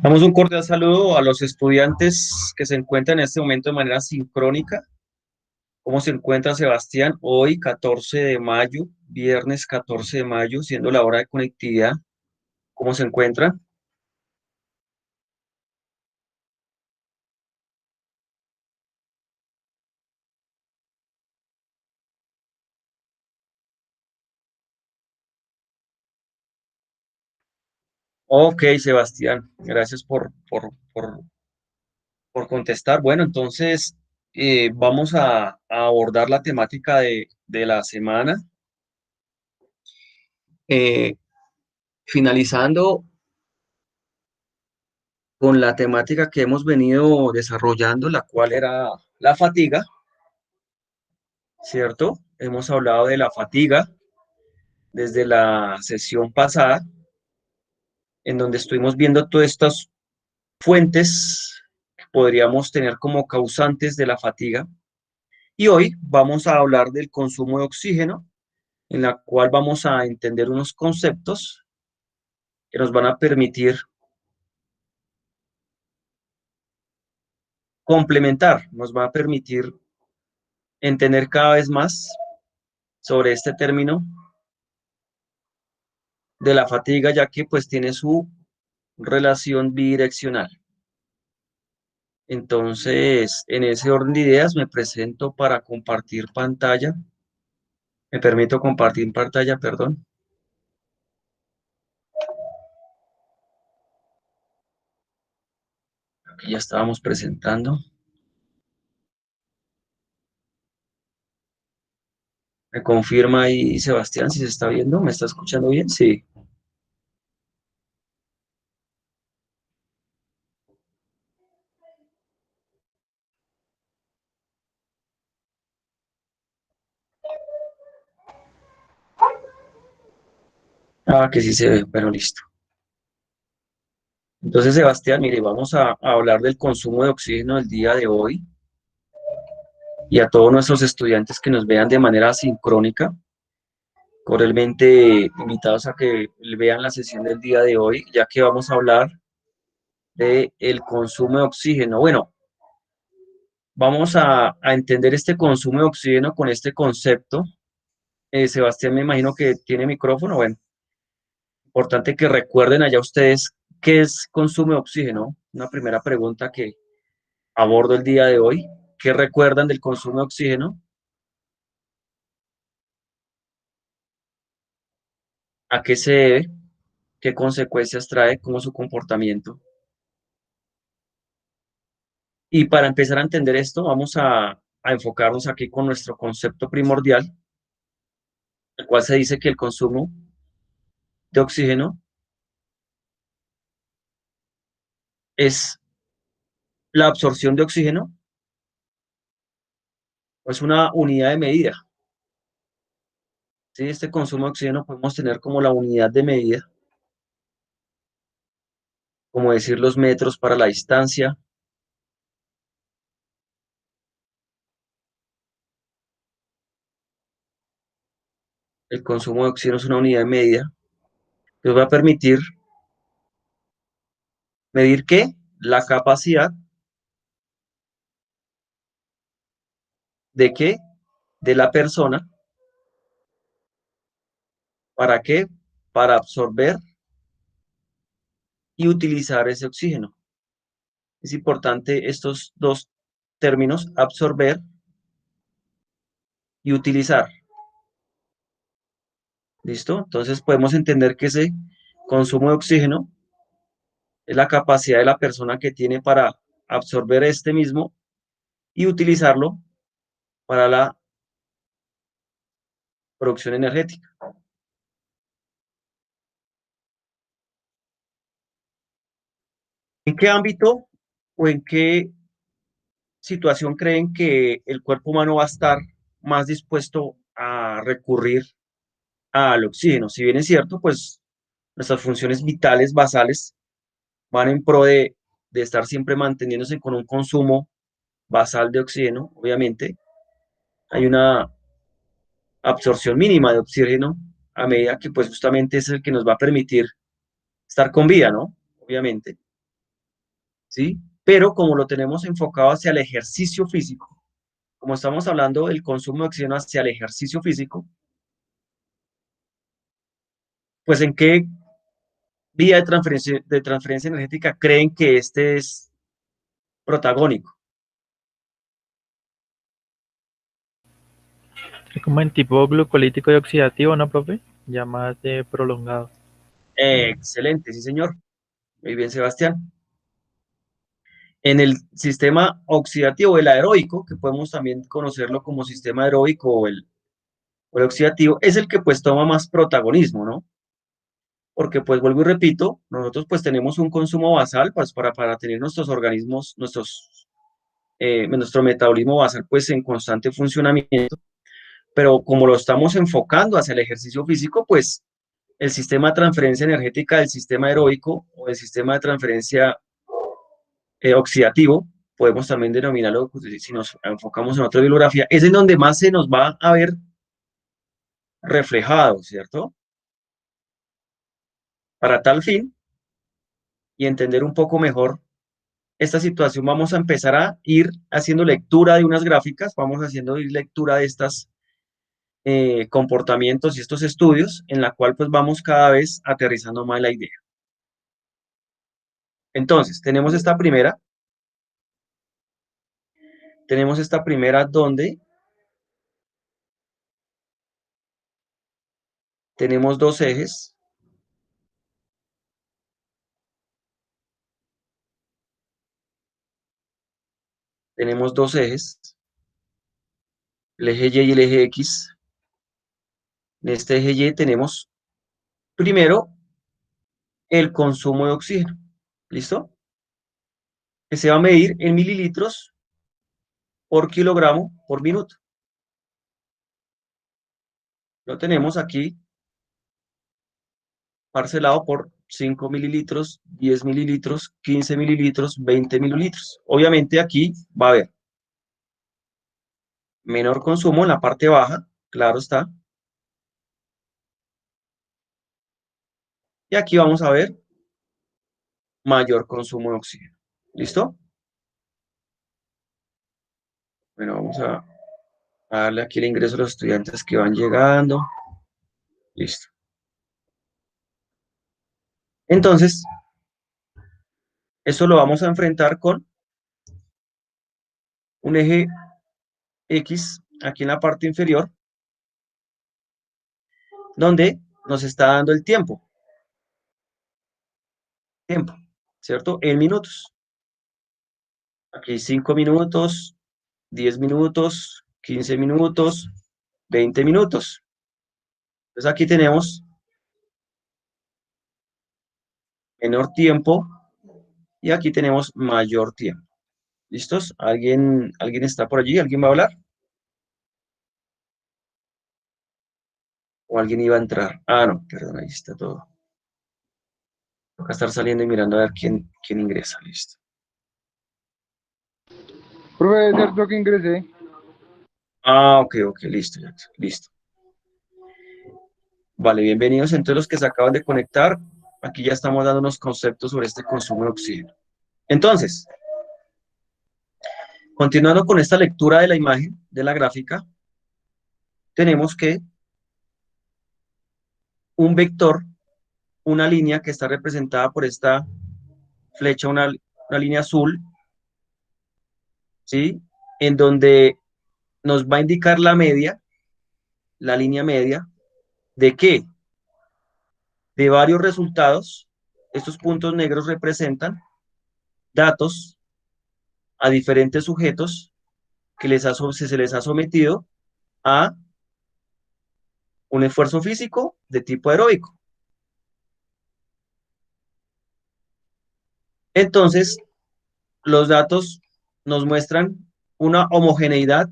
Damos un cordial saludo a los estudiantes que se encuentran en este momento de manera sincrónica. ¿Cómo se encuentra Sebastián? Hoy, 14 de mayo, viernes 14 de mayo, siendo la hora de conectividad. ¿Cómo se encuentra? Ok, Sebastián, gracias por contestar. Bueno, entonces vamos a abordar la temática de la semana. Eh, Finalizando con la temática que hemos venido desarrollando, la cual era la fatiga, ¿cierto? Hemos hablado de la fatiga desde la sesión pasada, en donde estuvimos viendo todas estas fuentes que podríamos tener como causantes de la fatiga. Y hoy vamos a hablar del consumo de oxígeno, en la cual vamos a entender unos conceptos que nos van a permitir complementar, nos va a permitir entender cada vez más sobre este término de la fatiga, ya que pues tiene su relación bidireccional. Entonces, en ese orden de ideas, me presento para compartir pantalla. Me permito compartir pantalla, perdón. Aquí ya estábamos presentando. ¿Me confirma ahí, Sebastián, si se está viendo? ¿Me está escuchando bien? Sí. Ah, que sí se ve, pero listo. Entonces, Sebastián, mire, vamos a hablar del consumo de oxígeno el día de hoy y a todos nuestros estudiantes que nos vean de manera sincrónica, cordialmente invitados a que vean la sesión del día de hoy, ya que vamos a hablar de el consumo de oxígeno. Bueno, vamos a entender este consumo de oxígeno con este concepto. Sebastián, me imagino que tiene micrófono. Bueno, importante que recuerden allá ustedes qué es consumo de oxígeno. Una primera pregunta que abordo el día de hoy. ¿Qué recuerdan del consumo de oxígeno? ¿A qué se debe? ¿Qué consecuencias trae? ¿Cómo es su comportamiento? Y para empezar a entender esto, vamos a enfocarnos aquí con nuestro concepto primordial, el cual se dice que el consumo de oxígeno es la absorción de oxígeno, o es una unidad de medida. ¿Sí? Este consumo de oxígeno podemos tener como la unidad de medida, como decir los metros para la distancia. El consumo de oxígeno es una unidad de medida que nos va a permitir medir qué, la capacidad de qué, de la persona, ¿para qué? Para absorber y utilizar ese oxígeno. Es importante estos dos términos, absorber y utilizar. ¿Listo? Entonces podemos entender que ese consumo de oxígeno es la capacidad de la persona que tiene para absorber este mismo y utilizarlo para la producción energética. ¿En qué ámbito o en qué situación creen que el cuerpo humano va a estar más dispuesto a recurrir al oxígeno? Si bien es cierto, pues nuestras funciones vitales basales van en pro de estar siempre manteniéndose con un consumo basal de oxígeno, obviamente, hay una absorción mínima de oxígeno a medida que pues justamente es el que nos va a permitir estar con vida, ¿no? obviamente, ¿sí? Pero como lo tenemos enfocado hacia el ejercicio físico, como estamos hablando del consumo de oxígeno hacia el ejercicio físico, pues ¿en qué vía de transferencia energética creen que este es protagónico? Es como en tipo glucolítico y oxidativo, ¿no, profe? Ya más de prolongado. Excelente, sí, señor. Muy bien, Sebastián. En el sistema oxidativo, el aeróbico, que podemos también conocerlo como sistema aeróbico o el oxidativo, es el que pues toma más protagonismo, ¿no? Porque pues vuelvo y repito, nosotros pues tenemos un consumo basal pues, para tener nuestros organismos, nuestro metabolismo basal pues en constante funcionamiento, pero como lo estamos enfocando hacia el ejercicio físico, pues el sistema de transferencia energética del sistema aeróbico o el sistema de transferencia oxidativo, podemos también denominarlo, pues, si nos enfocamos en otra bibliografía, es en donde más se nos va a ver reflejado, ¿cierto? Para tal fin y entender un poco mejor esta situación, vamos a empezar a ir haciendo lectura de unas gráficas, vamos haciendo lectura de estos comportamientos y estos estudios, en la cual pues vamos cada vez aterrizando más la idea. Entonces, tenemos esta primera donde tenemos dos ejes, el eje Y y el eje X. En este eje Y tenemos primero el consumo de oxígeno, ¿listo? Que se va a medir en mililitros por kilogramo por minuto. Lo tenemos aquí parcelado por 5 mililitros, 10 mililitros, 15 mililitros, 20 mililitros. Obviamente aquí va a haber menor consumo en la parte baja, claro está. Y aquí vamos a ver mayor consumo de oxígeno. ¿Listo? Bueno, vamos a darle aquí el ingreso a los estudiantes que van llegando. Listo. Entonces, eso lo vamos a enfrentar con un eje X aquí en la parte inferior, donde nos está dando el tiempo, ¿cierto? En minutos. Aquí 5 minutos, 10 minutos, 15 minutos, 20 minutos. Entonces aquí tenemos menor tiempo y aquí tenemos mayor tiempo. ¿Listos? ¿Alguien está por allí? ¿Alguien va a hablar? ¿O alguien iba a entrar? Ah, no, perdón, ahí está todo. Toca estar saliendo y mirando a ver quién ingresa. Listo. Profe, es cierto que ingresé. Ah, ok, listo, ya, listo. Vale, bienvenidos entonces los que se acaban de conectar. Aquí ya estamos dando unos conceptos sobre este consumo de oxígeno. Entonces, continuando con esta lectura de la imagen, de la gráfica, tenemos que un vector, una línea que está representada por esta flecha, una línea azul, ¿sí? En donde nos va a indicar la media, la línea media, ¿de qué? De varios resultados. Estos puntos negros representan datos a diferentes sujetos que se les ha sometido a un esfuerzo físico de tipo aeróbico. Entonces, los datos nos muestran una homogeneidad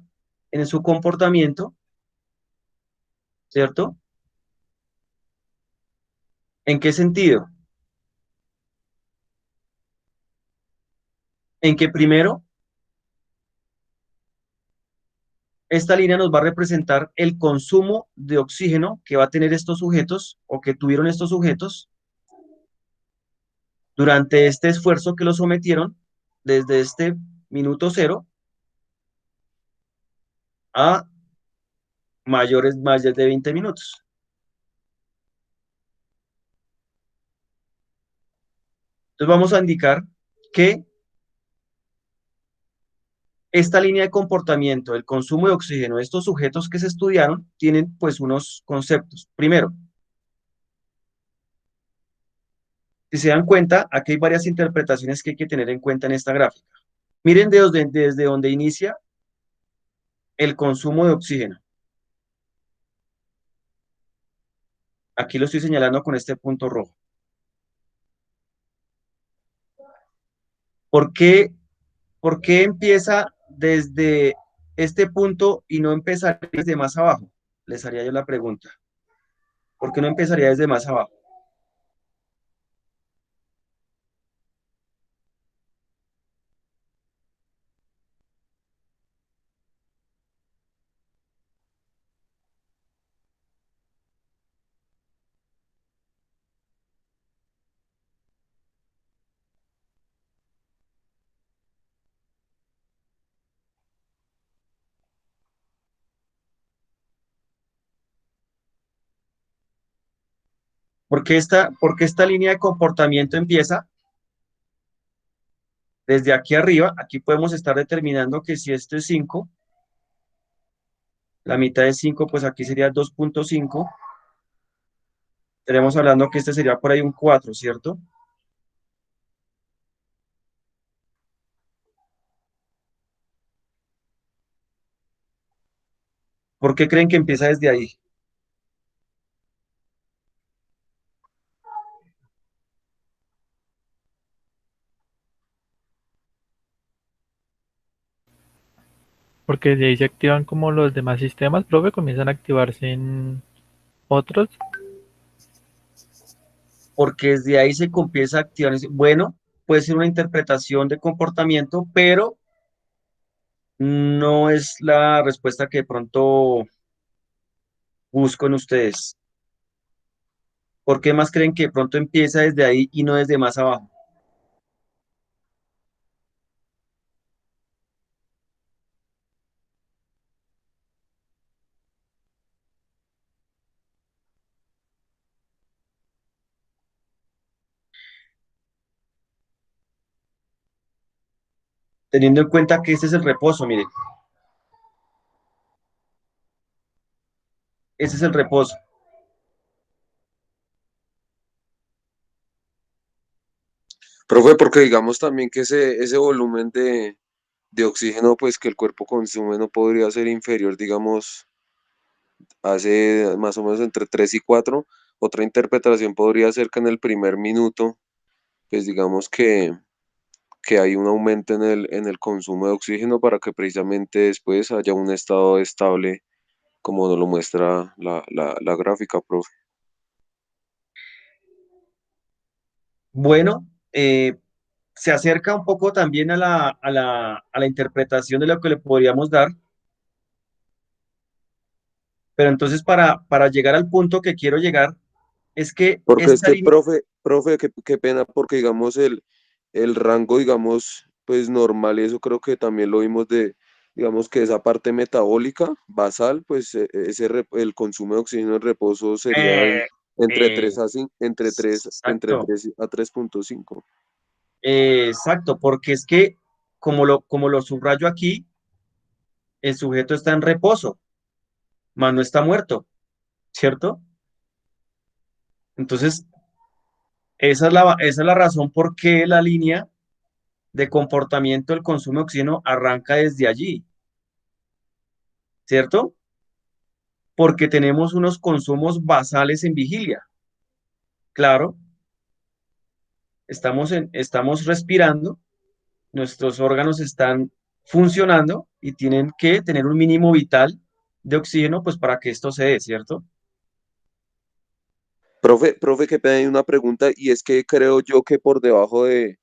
en su comportamiento, ¿cierto? ¿En qué sentido? En que primero, esta línea nos va a representar el consumo de oxígeno que va a tener estos sujetos o que tuvieron estos sujetos durante este esfuerzo que lo sometieron desde este minuto cero a mayores de 20 minutos. Entonces vamos a indicar que esta línea de comportamiento, el consumo de oxígeno de estos sujetos que se estudiaron, tienen pues unos conceptos. Primero, si se dan cuenta, aquí hay varias interpretaciones que hay que tener en cuenta en esta gráfica. Miren desde donde inicia el consumo de oxígeno. Aquí lo estoy señalando con este punto rojo. ¿Por qué, por qué empieza desde este punto y no empezaría desde más abajo? Les haría yo la pregunta. ¿Por qué no empezaría desde más abajo? Por qué esta línea de comportamiento empieza desde aquí arriba? Aquí podemos estar determinando que si esto es 5, la mitad de 5, pues aquí sería 2.5. Estaremos hablando que este sería por ahí un 4, ¿cierto? ¿Por qué creen que empieza desde ahí? Porque de ahí se activan como los demás sistemas, profe, comienzan a activarse en otros. Porque desde ahí se comienza a activar. Bueno, puede ser una interpretación de comportamiento, pero no es la respuesta que de pronto busco en ustedes. ¿Por qué más creen que de pronto empieza desde ahí y no desde más abajo? Teniendo en cuenta que este es el reposo, miren, este es el reposo. Profe, porque digamos también que ese volumen de oxígeno pues que el cuerpo consume no podría ser inferior, digamos, hace más o menos entre 3 y 4. Otra interpretación podría ser que en el primer minuto, pues digamos que hay un aumento en el consumo de oxígeno para que precisamente después haya un estado estable, como nos lo muestra la gráfica, profe. Bueno, se acerca un poco también a la interpretación de lo que le podríamos dar, pero entonces para llegar al punto que quiero llegar, es que Porque es esta que, línea, profe, qué pena, porque digamos el rango, digamos, pues normal, y eso creo que también lo vimos digamos que esa parte metabólica, basal, pues el consumo de oxígeno en reposo sería eh, entre eh, 3 a 5, entre exacto, 3 a 3.5. exacto, porque es que como lo subrayo aquí, el sujeto está en reposo, mas no está muerto, ¿cierto? Entonces, esa es la razón por qué la línea de comportamiento del consumo de oxígeno arranca desde allí, ¿cierto? Porque tenemos unos consumos basales en vigilia. Claro, estamos respirando, nuestros órganos están funcionando y tienen que tener un mínimo vital de oxígeno, pues para que esto se dé, ¿cierto? Profe, que pena, hay una pregunta, y es que creo yo que por debajo de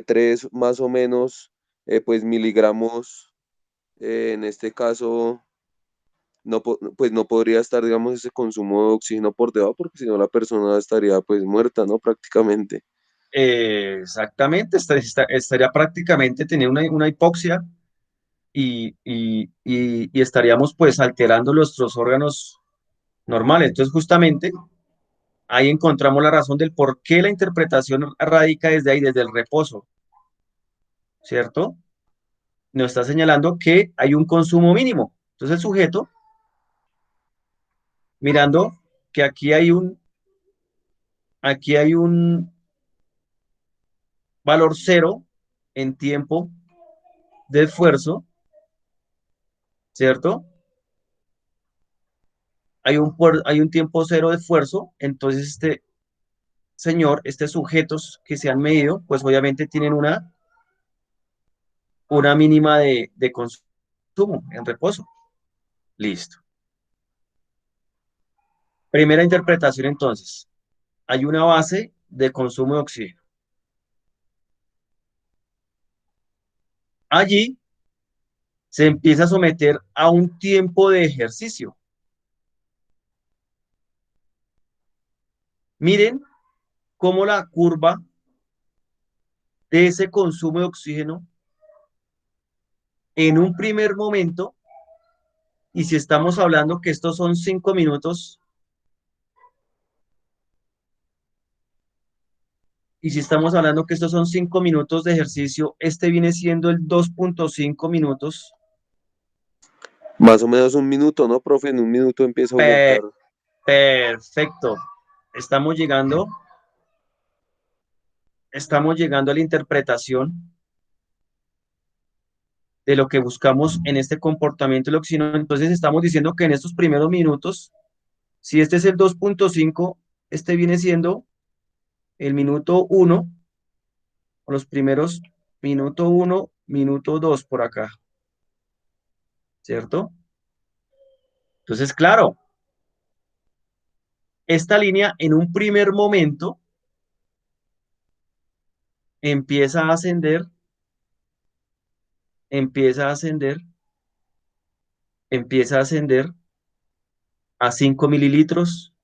3 más o menos, pues miligramos, en este caso no, pues no podría estar, digamos, ese consumo de oxígeno por debajo, porque si no la persona estaría pues muerta, ¿no? Prácticamente. Exactamente, estaría prácticamente teniendo una hipoxia y estaríamos pues alterando nuestros órganos normales. Entonces, justamente ahí encontramos la razón del por qué la interpretación radica desde ahí, desde el reposo, ¿cierto? Nos está señalando que hay un consumo mínimo. Entonces, el sujeto, mirando que aquí hay un valor cero en tiempo de esfuerzo, ¿cierto? Hay un tiempo cero de esfuerzo, entonces estos sujetos que se han medido, pues obviamente tienen una mínima de consumo en reposo. Listo. Primera interpretación entonces. Hay una base de consumo de oxígeno. Allí se empieza a someter a un tiempo de ejercicio. Miren cómo la curva de ese consumo de oxígeno en un primer momento, y si estamos hablando que estos son 5 minutos, y si estamos hablando que estos son 5 minutos de ejercicio, este viene siendo el 2,5 minutos. Más o menos un minuto, ¿no, profe? En un minuto empieza a aumentar. Perfecto. Estamos llegando, estamos llegando a la interpretación de lo que buscamos en este comportamiento del oxígeno. Entonces estamos diciendo que en estos primeros minutos, si este es el 2,5, este viene siendo el minuto 1, o los primeros minuto 1, minuto 2 por acá, ¿cierto? Entonces, claro, esta línea en un primer momento empieza a ascender, empieza a ascender, empieza a ascender a 5 mililitros,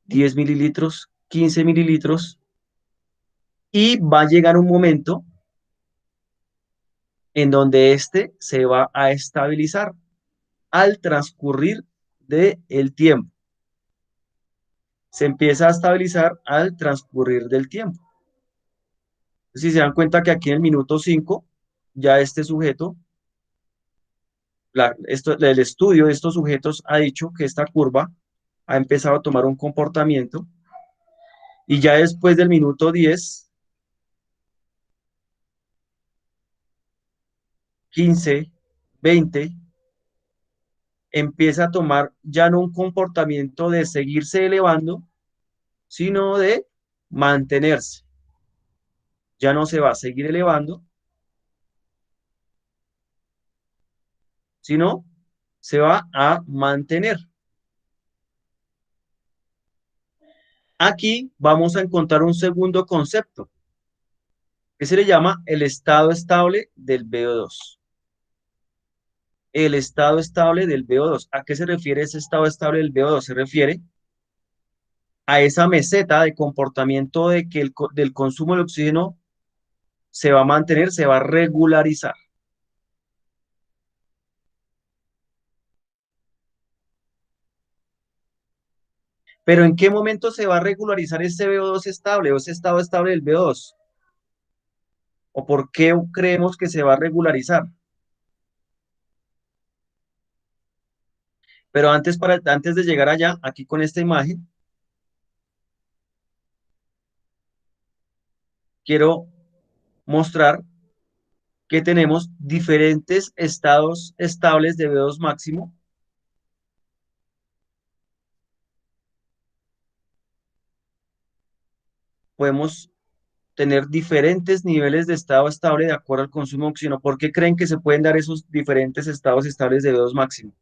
10 mililitros, 15 mililitros, y va a llegar un momento en donde este se va a estabilizar al transcurrir del tiempo. Se empieza a estabilizar al transcurrir del tiempo. Si se dan cuenta que aquí en el minuto 5, ya este sujeto, el estudio de estos sujetos ha dicho que esta curva ha empezado a tomar un comportamiento, y ya después del minuto 10, 15, 20, empieza a tomar ya no un comportamiento de seguirse elevando, sino de mantenerse. Ya no se va a seguir elevando, sino se va a mantener. Aquí vamos a encontrar un segundo concepto, que se le llama el estado estable del VO2. El estado estable del VO2. ¿A qué se refiere ese estado estable del VO2? Se refiere a esa meseta de comportamiento de que del consumo de oxígeno se va a mantener, se va a regularizar. Pero ¿en qué momento se va a regularizar ese VO2 estable o ese estado estable del VO2? ¿O por qué creemos que se va a regularizar? Pero antes de llegar allá, aquí con esta imagen, quiero mostrar que tenemos diferentes estados estables de VO2 máximo. Podemos tener diferentes niveles de estado estable de acuerdo al consumo de oxígeno. ¿Por qué creen que se pueden dar esos diferentes estados estables de VO2 máximo?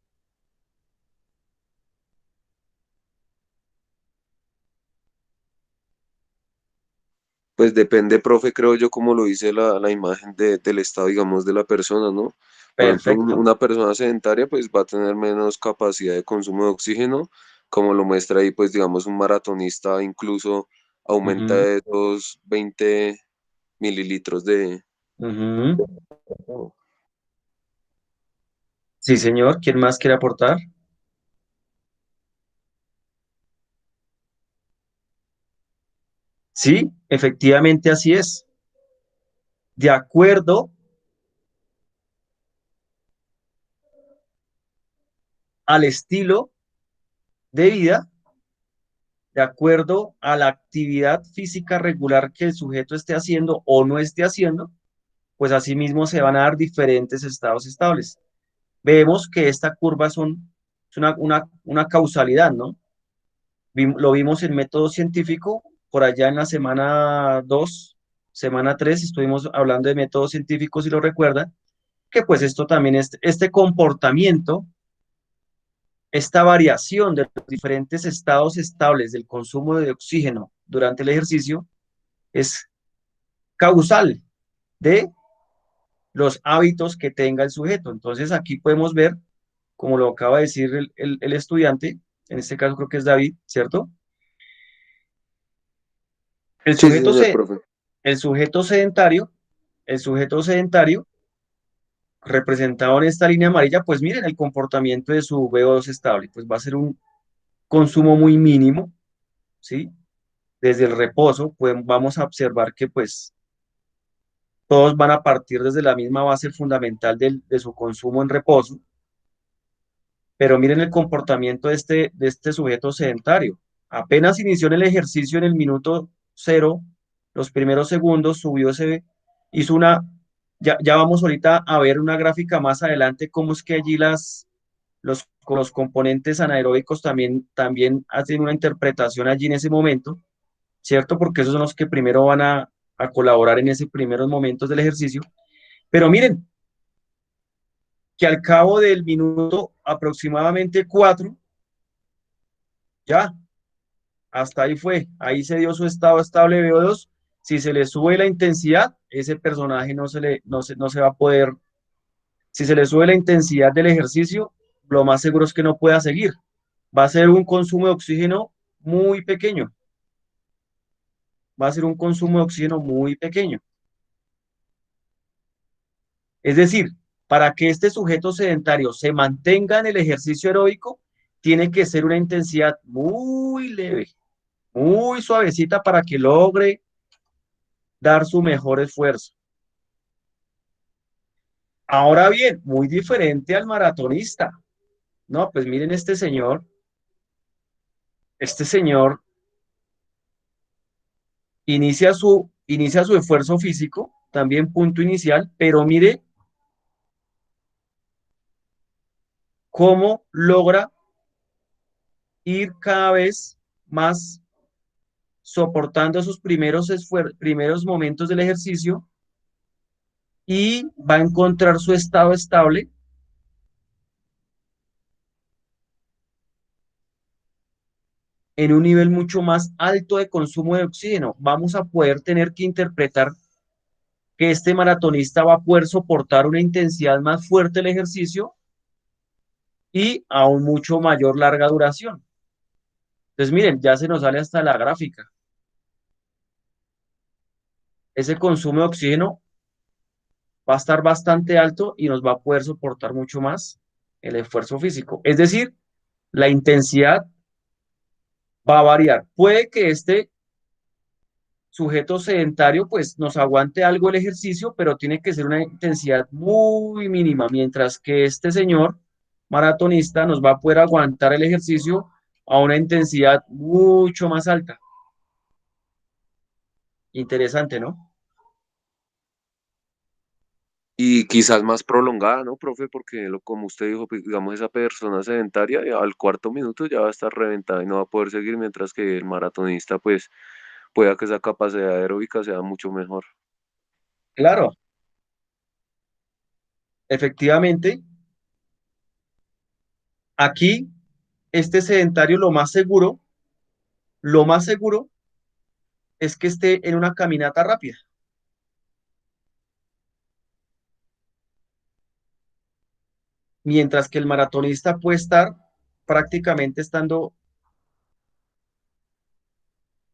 Pues depende, profe, creo yo, como lo dice la imagen del estado, digamos, de la persona, ¿no? Por ejemplo, Perfecto. una persona sedentaria, pues va a tener menos capacidad de consumo de oxígeno, como lo muestra ahí, pues, digamos, un maratonista incluso aumenta Ujú, esos 20 mililitros de... ujú. Sí, señor. ¿Quién más quiere aportar? Sí, efectivamente así es. De acuerdo al estilo de vida, de acuerdo a la actividad física regular que el sujeto esté haciendo o no esté haciendo, pues asimismo se van a dar diferentes estados estables. Vemos que esta curva es una causalidad, ¿no? Lo vimos en método científico, por allá en la semana 2, semana 3 estuvimos hablando de métodos científicos, si lo recuerdan, que pues esto también, este comportamiento, esta variación de los diferentes estados estables del consumo de oxígeno durante el ejercicio es causal de los hábitos que tenga el sujeto. Entonces aquí podemos ver, como lo acaba de decir el estudiante, en este caso creo que es David, ¿cierto? El Sí, sí, sujeto, señor se, profe. el sujeto sedentario, el sujeto sedentario representado en esta línea amarilla, pues miren el comportamiento de su VO2 estable, pues va a ser un consumo muy mínimo, ¿sí? Desde el reposo, pues vamos a observar que pues todos van a partir desde la misma base fundamental de su consumo en reposo, pero miren el comportamiento de este sujeto sedentario. Apenas inició en el ejercicio en el minuto cero, los primeros segundos, hizo ya vamos ahorita a ver una gráfica más adelante, cómo es que allí los componentes anaeróbicos también hacen una interpretación allí en ese momento, ¿cierto? Porque esos son los que primero van a colaborar en esos primeros momentos del ejercicio. Pero miren, que al cabo del minuto aproximadamente 4, ya, hasta ahí fue, ahí se dio su estado estable VO2. Si se le sube la intensidad, ese personaje no se va a poder, si se le sube la intensidad del ejercicio, lo más seguro es que no pueda seguir. Va a ser un consumo de oxígeno muy pequeño, va a ser un consumo de oxígeno muy pequeño. Es decir, para que este sujeto sedentario se mantenga en el ejercicio aeróbico, tiene que ser una intensidad muy leve, muy suavecita para que logre dar su mejor esfuerzo. Ahora bien, muy diferente al maratonista. No, pues miren este señor inicia su esfuerzo físico, también punto inicial, pero mire cómo logra ir cada vez más soportando esos primeros momentos del ejercicio y va a encontrar su estado estable en un nivel mucho más alto de consumo de oxígeno. Vamos a poder tener que interpretar que este maratonista va a poder soportar una intensidad más fuerte del ejercicio y a un mucho mayor larga duración. Entonces, miren, ya se nos sale hasta la gráfica. Ese consumo de oxígeno va a estar bastante alto y nos va a poder soportar mucho más el esfuerzo físico. Es decir, la intensidad va a variar. Puede que este sujeto sedentario pues nos aguante algo el ejercicio, pero tiene que ser una intensidad muy mínima, mientras que este señor maratonista nos va a poder aguantar el ejercicio a una intensidad mucho más alta. Interesante, ¿no? Y quizás más prolongada, ¿no, profe? Porque como usted dijo, pues, digamos, esa persona sedentaria al cuarto minuto ya va a estar reventada y no va a poder seguir, mientras que el maratonista, pues, pueda que esa capacidad aeróbica sea mucho mejor. Claro, efectivamente, aquí este sedentario lo más seguro es que esté en una caminata rápida, mientras que el maratonista puede estar prácticamente estando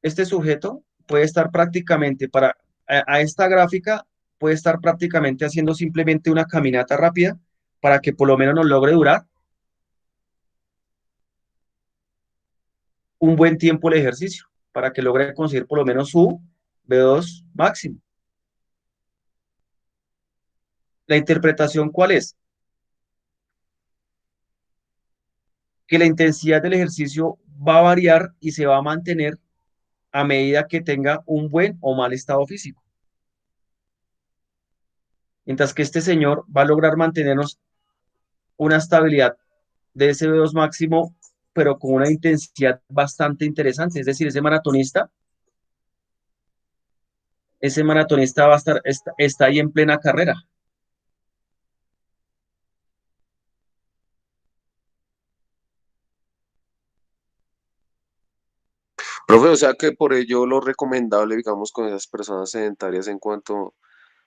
este sujeto puede estar prácticamente a esta gráfica, puede estar prácticamente haciendo simplemente una caminata rápida para que por lo menos nos logre durar un buen tiempo el ejercicio, para que logre conseguir por lo menos su V2 máximo. La interpretación, ¿cuál es? Que la intensidad del ejercicio va a variar y se va a mantener a medida que tenga un buen o mal estado físico. Mientras que este señor va a lograr mantenernos una estabilidad de ese V2 máximo, pero con una intensidad bastante interesante. Es decir, ese maratonista va a estar, está ahí en plena carrera. Profe, o sea que por ello lo recomendable, digamos, con esas personas sedentarias en cuanto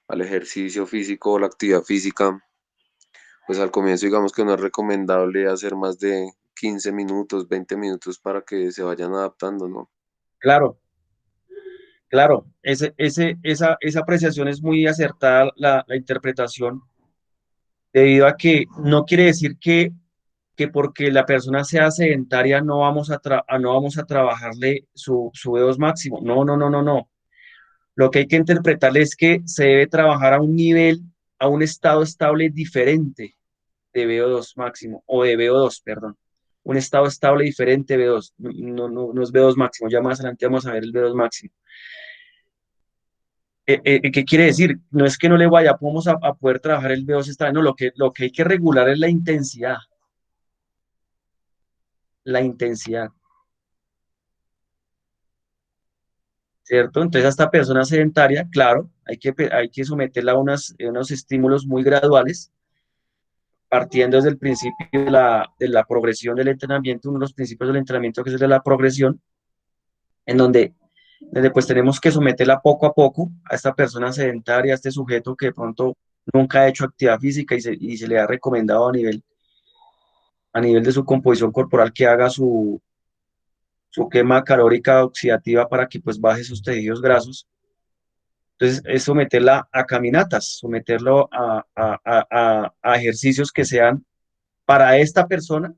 al ejercicio físico o la actividad física, pues al comienzo digamos que no es recomendable hacer más de 15 minutos, 20 minutos para que se vayan adaptando, ¿no? Claro, claro, esa apreciación es muy acertada, la interpretación, debido a que no quiere decir que porque la persona sea sedentaria no vamos a trabajarle su V2 máximo. No, no, no, no, no. Lo que hay que interpretarle es que se debe trabajar a un nivel, a un estado estable diferente de VO2 máximo, o de VO2, perdón. Un estado estable diferente de VO2. No, no, no es VO2 máximo, ya más adelante vamos a ver el VO2 máximo. ¿Qué quiere decir? No es que no le vamos a poder trabajar el VO2 estable, no, lo que hay que regular es la intensidad, ¿cierto? Entonces, a esta persona sedentaria, claro, hay que someterla a unos estímulos muy graduales, partiendo desde el principio de la progresión del entrenamiento, uno de los principios del entrenamiento que es el de la progresión, en donde pues tenemos que someterla poco a poco a esta persona sedentaria, a este sujeto que de pronto nunca ha hecho actividad física y se le ha recomendado a nivel de su composición corporal que haga su quema calórica oxidativa para que pues baje sus tejidos grasos. Entonces, es someterla a caminatas, someterlo a ejercicios que sean para esta persona,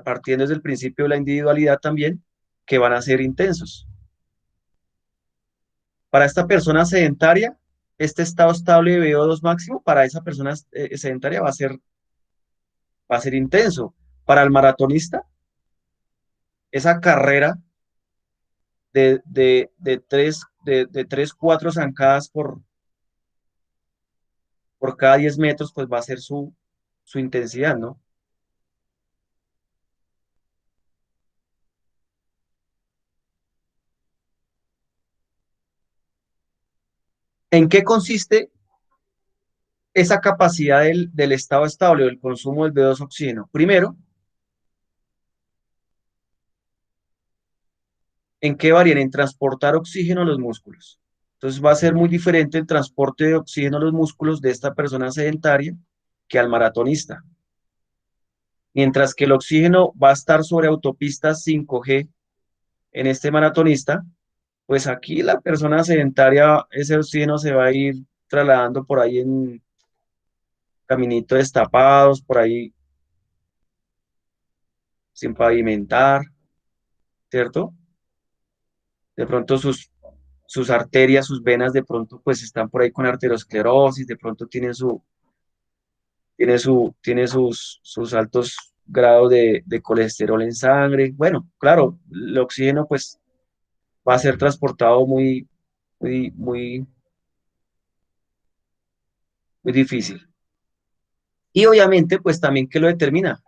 partiendo desde el principio de la individualidad también, que van a ser intensos. Para esta persona sedentaria, este estado estable de VO2 máximo, para esa persona sedentaria va a ser intenso. Para el maratonista, esa carrera de 3 4 zancadas por cada 10 metros, pues va a ser su intensidad, ¿no? ¿En qué consiste esa capacidad del estado estable o del consumo del B2 oxígeno? Primero, ¿en qué varían? En transportar oxígeno a los músculos. Entonces va a ser muy diferente el transporte de oxígeno a los músculos de esta persona sedentaria que al maratonista. Mientras que el oxígeno va a estar sobre autopistas 5G en este maratonista, pues aquí la persona sedentaria, ese oxígeno se va a ir trasladando por ahí en caminitos destapados, por ahí sin pavimentar, ¿cierto? De pronto sus arterias, sus venas de pronto pues están por ahí con arteriosclerosis, de pronto tiene sus altos grados de colesterol en sangre. Bueno, claro, el oxígeno pues va a ser transportado muy, muy, muy difícil. Y obviamente pues también ¿qué lo determina?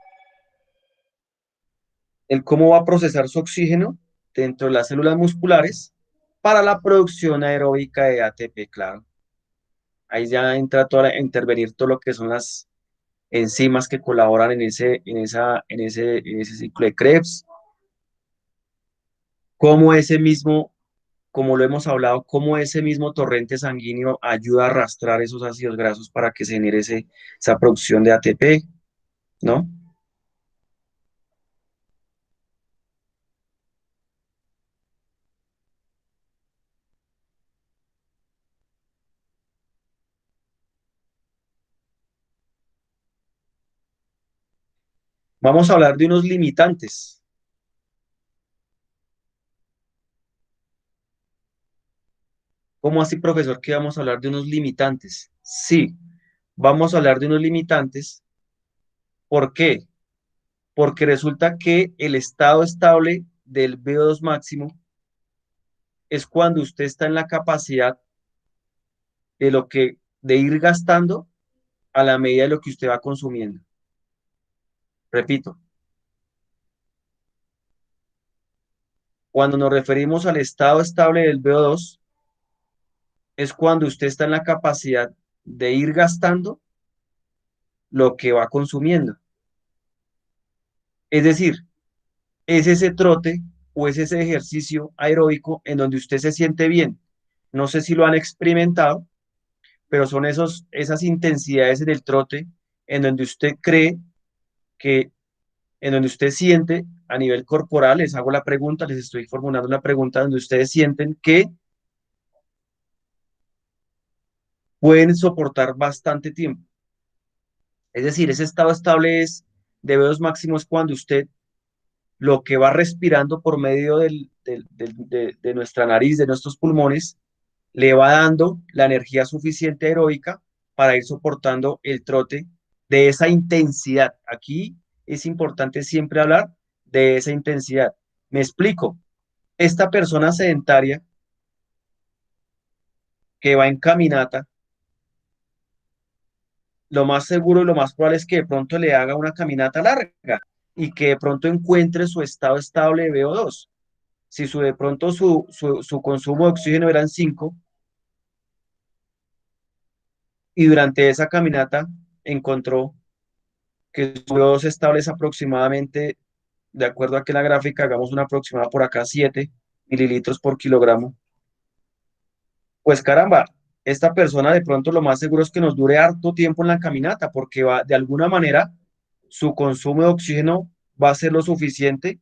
El cómo va a procesar su oxígeno dentro de las células musculares para la producción aeróbica de ATP, claro. Ahí ya entra a intervenir todo lo que son las enzimas que colaboran en ese ciclo de Krebs, como ese mismo, como lo hemos hablado, como ese mismo torrente sanguíneo ayuda a arrastrar esos ácidos grasos para que se genere esa producción de ATP, ¿no? Vamos a hablar de unos limitantes. ¿Cómo así, profesor, que vamos a hablar de unos limitantes? Sí, vamos a hablar de unos limitantes. ¿Por qué? Porque resulta que el estado estable del VO2 máximo es cuando usted está en la capacidad de ir gastando a la medida de lo que usted va consumiendo. Repito, cuando nos referimos al estado estable del VO2, es cuando usted está en la capacidad de ir gastando lo que va consumiendo. Es decir, es ese trote o es ese ejercicio aeróbico en donde usted se siente bien. No sé si lo han experimentado, pero son esas intensidades en el trote en donde usted cree que, en donde usted siente a nivel corporal, les hago la pregunta, les estoy formulando una pregunta donde ustedes sienten que pueden soportar bastante tiempo. Es decir, ese estado estable de VO2 máximo es cuando usted lo que va respirando por medio de nuestra nariz, de nuestros pulmones, le va dando la energía suficiente aeróbica para ir soportando el trote de esa intensidad. Aquí es importante siempre hablar de esa intensidad. Me explico. Esta persona sedentaria que va en caminata, lo más seguro y lo más probable es que de pronto le haga una caminata larga y que de pronto encuentre su estado estable de VO2. Si de pronto su consumo de oxígeno eran 5 y durante esa caminata encontró que su VO2 estable es aproximadamente, de acuerdo a que la gráfica, hagamos una aproximada por acá, 7 mililitros por kilogramo, pues caramba, esta persona de pronto lo más seguro es que nos dure harto tiempo en la caminata, porque va, de alguna manera su consumo de oxígeno va a ser lo suficiente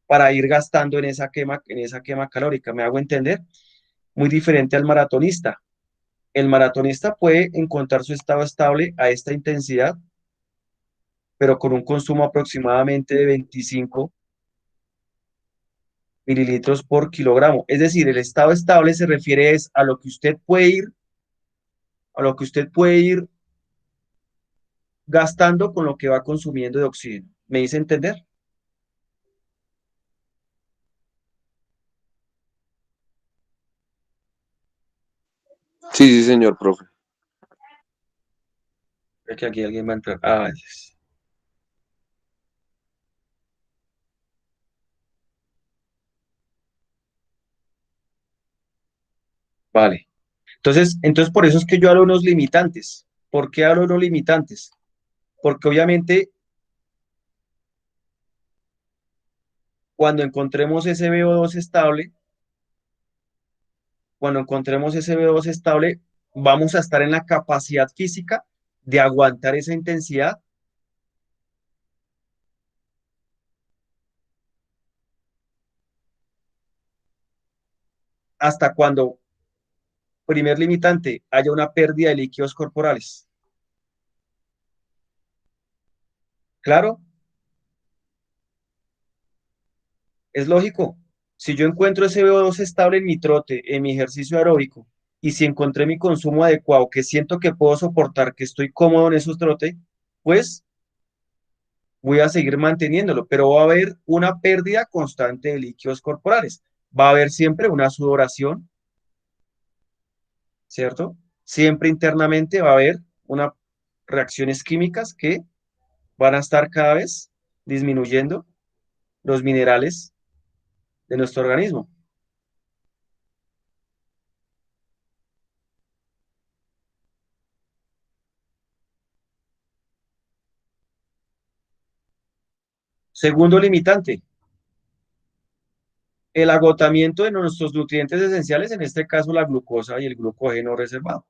para ir gastando en esa quema calórica. ¿Me hago entender? Muy diferente al maratonista. El maratonista puede encontrar su estado estable a esta intensidad, pero con un consumo aproximadamente de 25 mililitros por kilogramo. Es decir, el estado estable se refiere es a lo que usted puede ir, a lo que usted puede ir gastando con lo que va consumiendo de oxígeno. ¿Me hice entender? Sí, sí, señor, profe. Creo que aquí alguien va a entrar. Ah, yes. Vale. Entonces, por eso es que yo hablo de unos limitantes. ¿Por qué hablo de unos limitantes? Porque obviamente cuando encontremos ese VO2 estable, cuando encontremos ese VO2 estable, vamos a estar en la capacidad física de aguantar esa intensidad hasta cuando, primer limitante, haya una pérdida de líquidos corporales. Claro, es lógico. Si yo encuentro ese VO2 estable en mi trote, en mi ejercicio aeróbico, y si encontré mi consumo adecuado, que siento que puedo soportar, que estoy cómodo en esos trotes, pues voy a seguir manteniéndolo, pero va a haber una pérdida constante de líquidos corporales. Va a haber siempre una sudoración, ¿cierto? Siempre internamente va a haber unas reacciones químicas que van a estar cada vez disminuyendo los minerales de nuestro organismo. Segundo limitante, el agotamiento de nuestros nutrientes esenciales, en este caso la glucosa y el glucógeno reservado.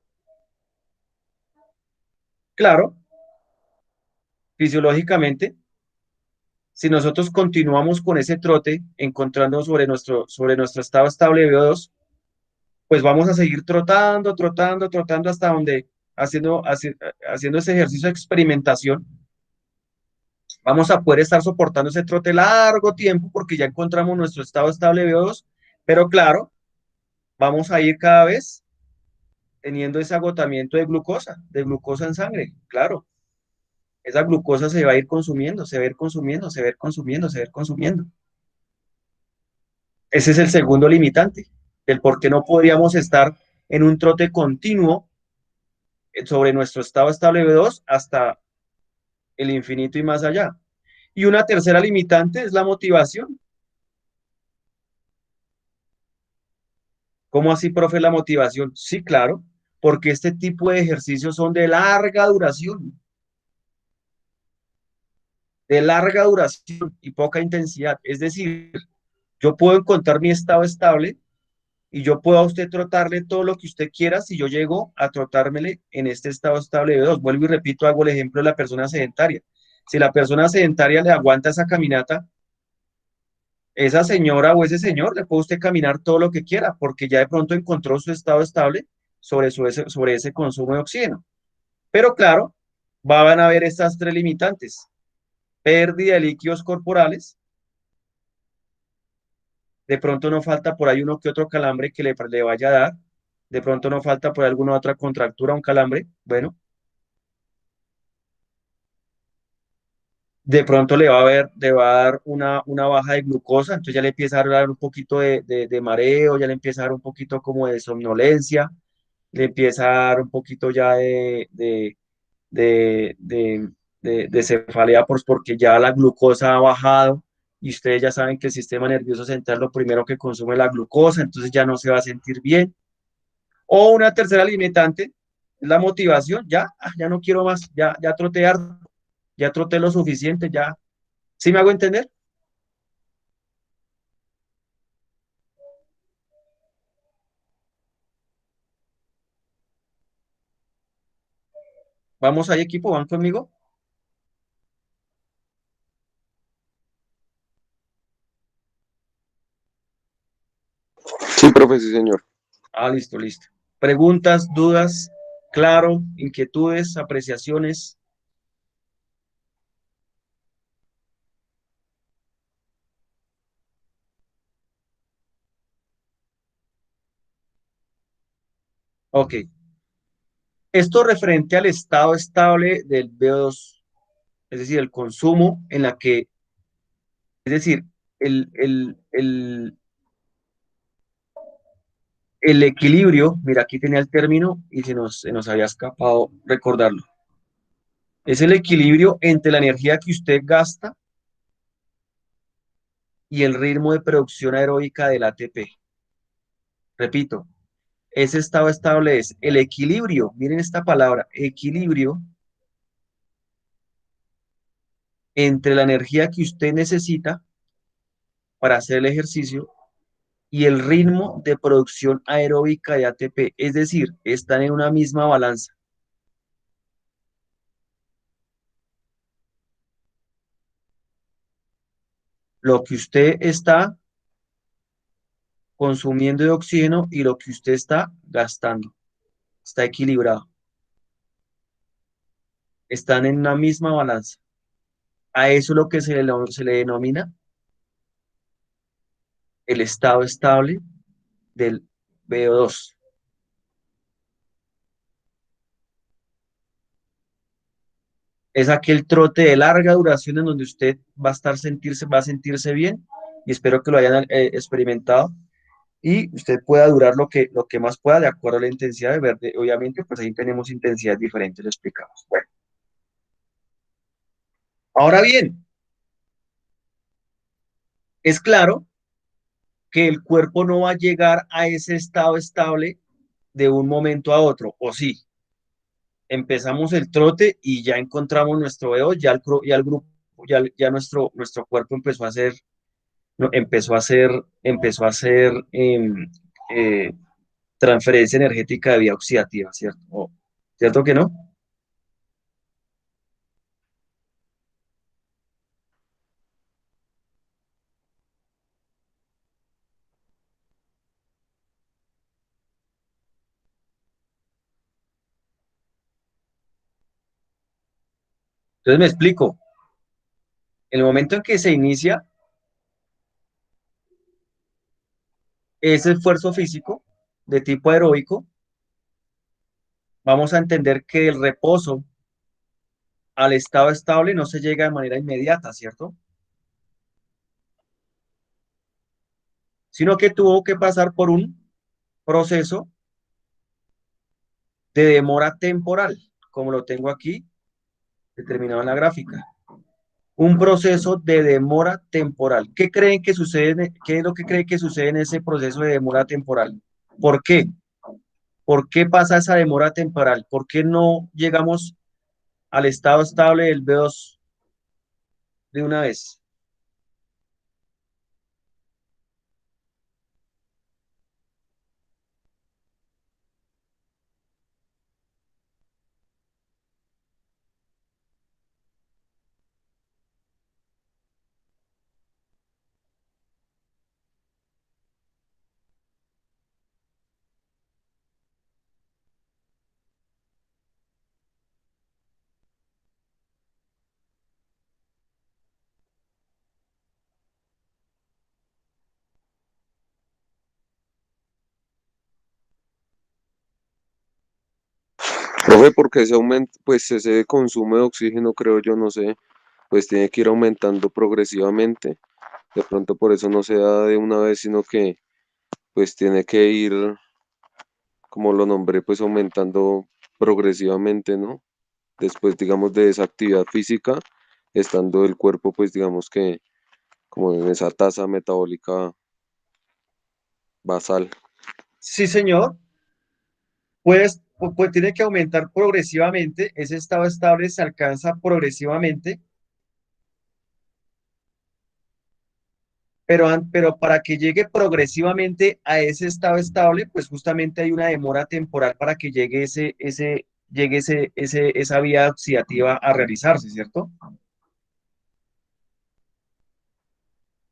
Claro, fisiológicamente, si nosotros continuamos con ese trote, encontrando sobre nuestro estado estable de VO2, pues vamos a seguir trotando, trotando, trotando hasta donde, haciendo ese ejercicio de experimentación, Vamos a poder estar soportando ese trote largo tiempo porque ya encontramos nuestro estado estable VO2, pero claro, vamos a ir cada vez teniendo ese agotamiento de glucosa en sangre, claro. Esa glucosa se va a ir consumiendo, se va a ir consumiendo, se va a ir consumiendo, se va a ir consumiendo. Ese es el segundo limitante, el por qué no podríamos estar en un trote continuo sobre nuestro estado estable V2 hasta el infinito y más allá. Y una tercera limitante es la motivación. ¿Cómo así, profe, la motivación? Sí, claro, porque este tipo de ejercicios son de larga duración y poca intensidad. Es decir, yo puedo encontrar mi estado estable y yo puedo a usted trotarle todo lo que usted quiera si yo llego a trotármele en este estado estable de dos. Vuelvo y repito, hago el ejemplo de la persona sedentaria. Si la persona sedentaria le aguanta esa caminata, esa señora o ese señor le puede usted caminar todo lo que quiera, porque ya de pronto encontró su estado estable sobre ese consumo de oxígeno. Pero claro, van a haber estas tres limitantes: pérdida de líquidos corporales, de pronto no falta por ahí uno que otro calambre que le vaya a dar, de pronto no falta por ahí alguna otra contractura, un calambre, bueno, de pronto le va a dar una baja de glucosa, entonces ya le empieza a dar un poquito de mareo, ya le empieza a dar un poquito como de somnolencia, le empieza a dar un poquito ya de, de, de cefalea porque ya la glucosa ha bajado y ustedes ya saben que el sistema nervioso central lo primero que consume es la glucosa, entonces ya no se va a sentir bien. O una tercera limitante, la motivación, ya, ya no quiero más, ya troté harto, ya troté lo suficiente, ya. ¿Sí me hago entender? Vamos ahí, equipo, ¿van conmigo? Sí, profe, sí, señor. Ah, listo, listo. Preguntas, dudas, claro, inquietudes, apreciaciones. Ok. Esto referente al estado estable del VO2, es decir, el consumo en la que, es decir, el, el, el, el equilibrio, mira, aquí tenía el término y se nos había escapado recordarlo. Es el equilibrio entre la energía que usted gasta y el ritmo de producción aeróbica del ATP. Repito, ese estado estable es el equilibrio, miren esta palabra, equilibrio entre la energía que usted necesita para hacer el ejercicio y el ritmo de producción aeróbica de ATP. Es decir, están en una misma balanza. Lo que usted está consumiendo de oxígeno y lo que usted está gastando. Está equilibrado. Están en una misma balanza. A eso es lo que se le denomina el estado estable del VO2. Es aquel trote de larga duración en donde usted va a sentirse bien y espero que lo hayan experimentado y usted pueda durar lo que más pueda de acuerdo a la intensidad de verde. Obviamente, pues ahí tenemos intensidades diferentes, lo explicamos. Bueno, ahora bien, es claro que el cuerpo no va a llegar a ese estado estable de un momento a otro, o sí, empezamos el trote y ya encontramos nuestro VO, ya el grupo, ya nuestro cuerpo empezó a hacer, no, empezó a hacer eh, transferencia energética de vía oxidativa, ¿cierto? ¿Cierto que no? Entonces me explico. El momento en que se inicia ese esfuerzo físico de tipo aeróbico, vamos a entender que el reposo al estado estable no se llega de manera inmediata, ¿cierto? Sino que tuvo que pasar por un proceso de demora temporal, como lo tengo aquí determinado en la gráfica. Un proceso de demora temporal. ¿Qué creen que sucede? ¿Qué es lo que creen que sucede en ese proceso de demora temporal? ¿Por qué? ¿Por qué pasa esa demora temporal? ¿Por qué no llegamos al estado estable del B2 de una vez? Profe, porque ese aumento, pues ese consumo de oxígeno, creo yo, no sé, pues tiene que ir aumentando progresivamente. De pronto por eso no se da de una vez, sino que pues tiene que ir, como lo nombré, pues aumentando progresivamente, ¿no? Después, digamos, de esa actividad física, estando el cuerpo, pues digamos que como en esa tasa metabólica basal. Sí, señor. Pues tiene que aumentar progresivamente. Ese estado estable se alcanza progresivamente, pero para que llegue progresivamente a ese estado estable, pues justamente hay una demora temporal para que llegue esa vía oxidativa a realizarse, ¿cierto?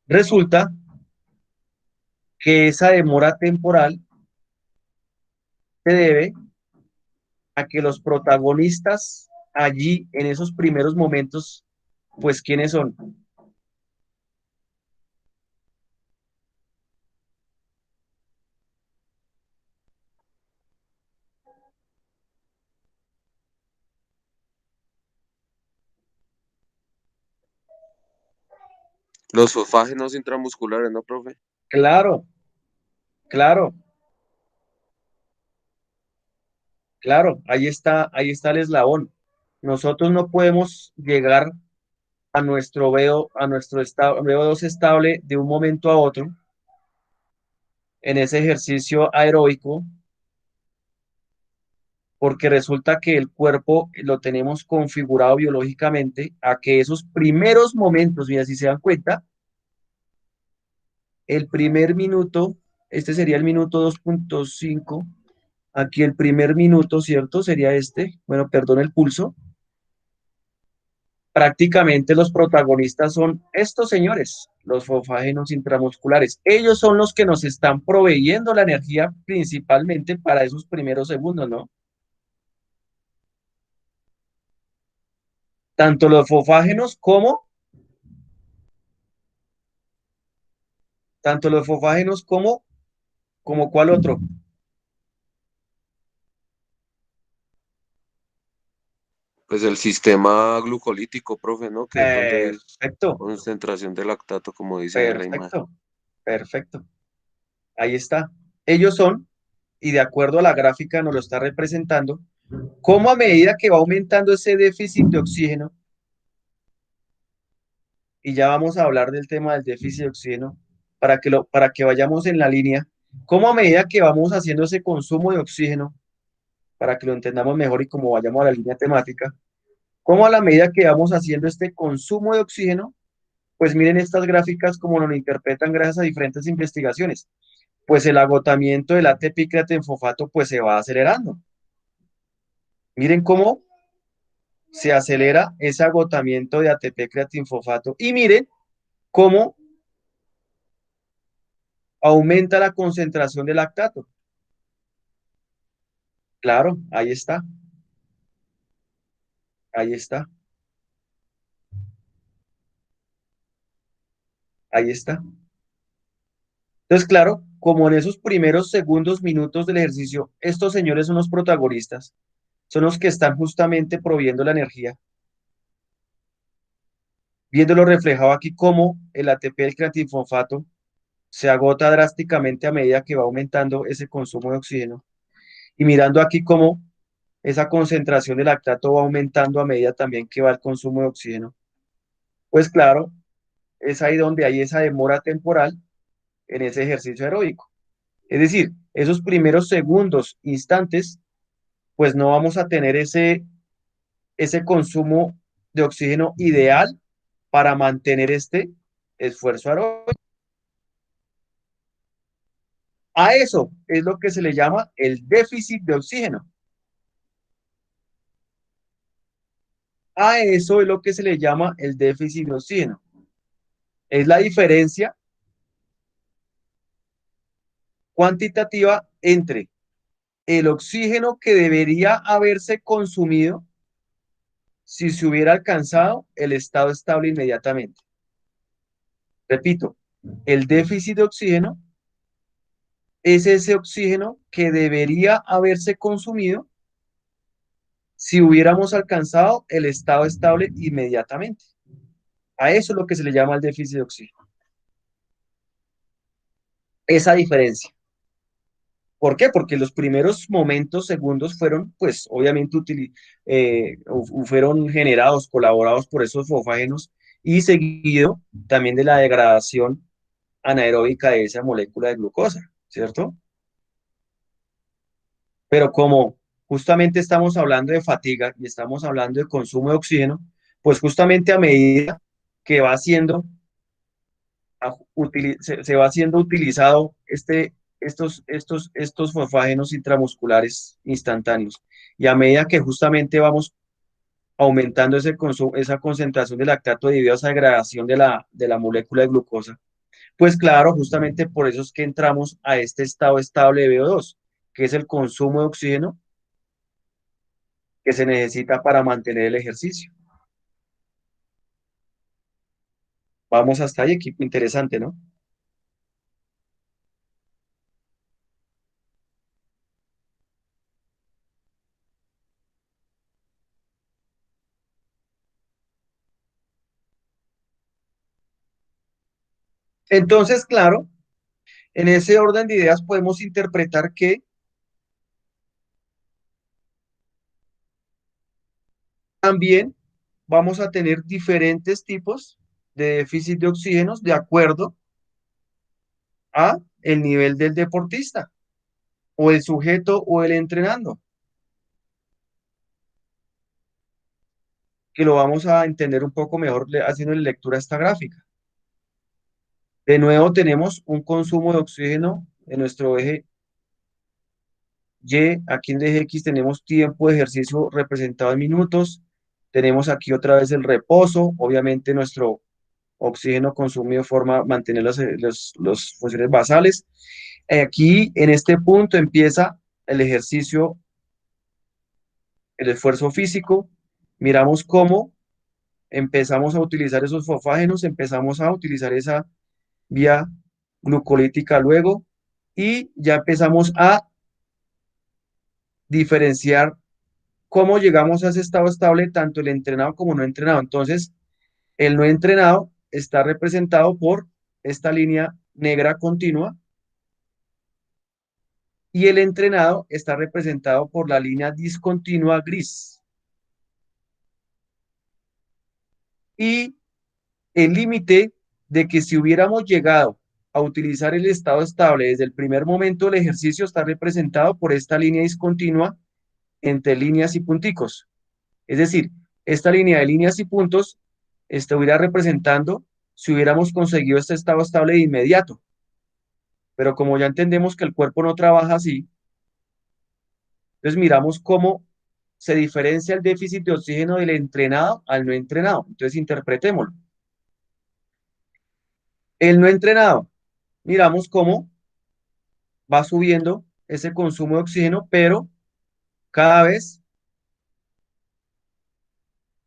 Resulta que esa demora temporal se debe a que los protagonistas allí, en esos primeros momentos, pues ¿quiénes son? Los fosfágenos intramusculares, ¿no, profe? Claro, claro, claro, ahí está el eslabón. Nosotros no podemos llegar a nuestro estado, VO2 estable de un momento a otro en ese ejercicio aeróbico, porque resulta que el cuerpo lo tenemos configurado biológicamente a que esos primeros momentos, mira, si se dan cuenta, el primer minuto, este sería el minuto 2.5, aquí el primer minuto, ¿cierto? Sería este, bueno, perdón, el pulso. Prácticamente los protagonistas son estos señores, los fosfágenos intramusculares. Ellos son los que nos están proveyendo la energía principalmente para esos primeros segundos, ¿no? Tanto los fosfágenos tanto los fosfágenos como cuál otro. Pues el sistema glucolítico, profe, ¿no? Que es donde hay Perfecto, concentración de lactato, como dice ahí en la imagen. perfecto, perfecto. Ahí está. Ellos son, y de acuerdo a la gráfica nos lo está representando, cómo a medida que va aumentando ese déficit de oxígeno, y ya vamos a hablar del tema del déficit de oxígeno para que vayamos en la línea, cómo a medida que vamos haciendo ese consumo de oxígeno, para que lo entendamos mejor y como vayamos a la línea temática, cómo a la medida que vamos haciendo este consumo de oxígeno, pues miren estas gráficas como lo interpretan gracias a diferentes investigaciones, pues el agotamiento del ATP creatinfosfato pues se va acelerando. Miren cómo se acelera ese agotamiento de ATP creatinfosfato y miren cómo aumenta la concentración de lactato. Claro, ahí está. Ahí está. Entonces, claro, como en esos primeros segundos, minutos del ejercicio, estos señores son los protagonistas, son los que están justamente proviendo la energía, viéndolo reflejado aquí como el ATP del creatinfosfato se agota drásticamente a medida que va aumentando ese consumo de oxígeno. Y mirando aquí cómo esa concentración de lactato va aumentando a medida también que va el consumo de oxígeno. Pues claro, es ahí donde hay esa demora temporal en ese ejercicio aeróbico. Es decir, esos primeros segundos, instantes, pues no vamos a tener ese consumo de oxígeno ideal para mantener este esfuerzo aeróbico. A eso es lo que se le llama el déficit de oxígeno. A eso es lo que se le llama el déficit de oxígeno. Es la diferencia cuantitativa entre el oxígeno que debería haberse consumido si se hubiera alcanzado el estado estable inmediatamente. Repito, el déficit de oxígeno es ese oxígeno que debería haberse consumido si hubiéramos alcanzado el estado estable inmediatamente. A eso es lo que se le llama el déficit de oxígeno. Esa diferencia. ¿Por qué? Porque los primeros momentos, segundos, fueron, pues, obviamente, fueron generados, colaborados por esos fosfágenos y seguido también de la degradación anaeróbica de esa molécula de glucosa, ¿cierto? Pero como justamente estamos hablando de fatiga y estamos hablando de consumo de oxígeno, pues justamente a medida que va siendo, se va siendo utilizado estos fosfágenos intramusculares instantáneos, y a medida que justamente vamos aumentando esa concentración de lactato debido a esa degradación de la molécula de glucosa, pues claro, justamente por eso es que entramos a este estado estable de VO2, que es el consumo de oxígeno que se necesita para mantener el ejercicio. Vamos hasta ahí, equipo, interesante, ¿no? Entonces, claro, en ese orden de ideas podemos interpretar que también vamos a tener diferentes tipos de déficit de oxígenos de acuerdo a el nivel del deportista o el sujeto o el entrenando, que lo vamos a entender un poco mejor haciendo lectura a esta gráfica. De nuevo tenemos un consumo de oxígeno en nuestro eje Y, aquí en el eje X tenemos tiempo de ejercicio representado en minutos, tenemos aquí otra vez el reposo, obviamente nuestro oxígeno consumido forma mantener las funciones basales. Aquí en este punto empieza el ejercicio, el esfuerzo físico, miramos cómo empezamos a utilizar esos fosfágenos, empezamos a utilizar esa vía glucolítica luego, y ya empezamos a diferenciar cómo llegamos a ese estado estable, tanto el entrenado como no entrenado. Entonces, el no entrenado está representado por esta línea negra continua y el entrenado está representado por la línea discontinua gris. Y el límite de que si hubiéramos llegado a utilizar el estado estable desde el primer momento del ejercicio está representado por esta línea discontinua entre líneas y punticos. Es decir, esta línea de líneas y puntos estuviera representando si hubiéramos conseguido este estado estable de inmediato. Pero como ya entendemos que el cuerpo no trabaja así, entonces miramos cómo se diferencia el déficit de oxígeno del entrenado al no entrenado. Entonces interpretémoslo. El no entrenado, miramos cómo va subiendo ese consumo de oxígeno, pero cada vez